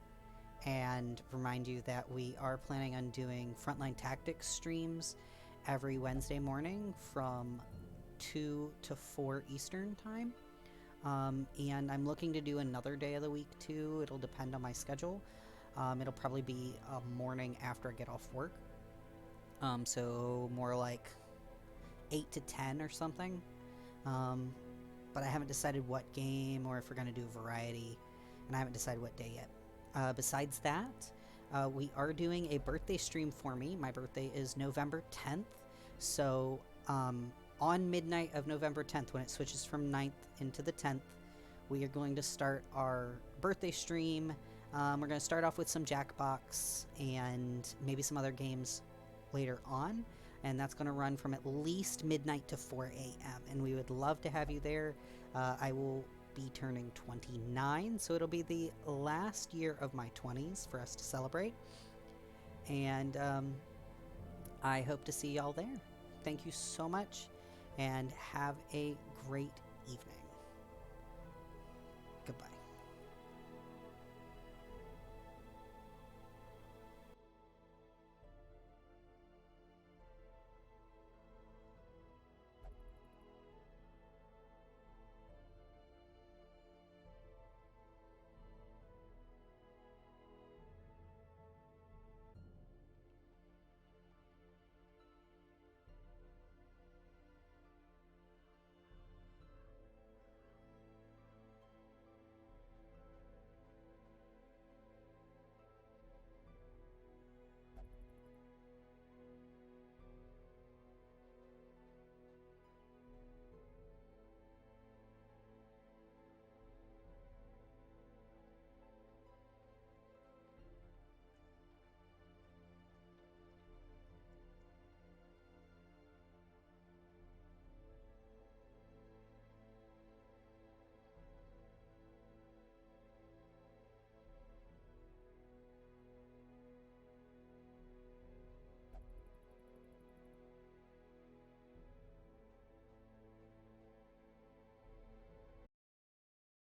and remind you that we are planning on doing Frontline Tactics streams every Wednesday morning from 2 to 4 Eastern time. And I'm looking to do another day of the week too. It'll depend on my schedule. It'll probably be a morning after I get off work. So more like 8 to 10 or something. But I haven't decided what game or if we're going to do variety. And I haven't decided what day yet. Besides that, we are doing a birthday stream for me. My birthday is November 10th. So on midnight of November 10th, when it switches from 9th into the 10th, we are going to start our birthday stream. We're going to start off with some Jackbox and maybe some other games later on. And that's going to run from at least midnight to 4 a.m. And we would love to have you there. I will be turning 29, so it'll be the last year of my 20s for us to celebrate. And I hope to see y'all there. Thank you so much, and have a great evening.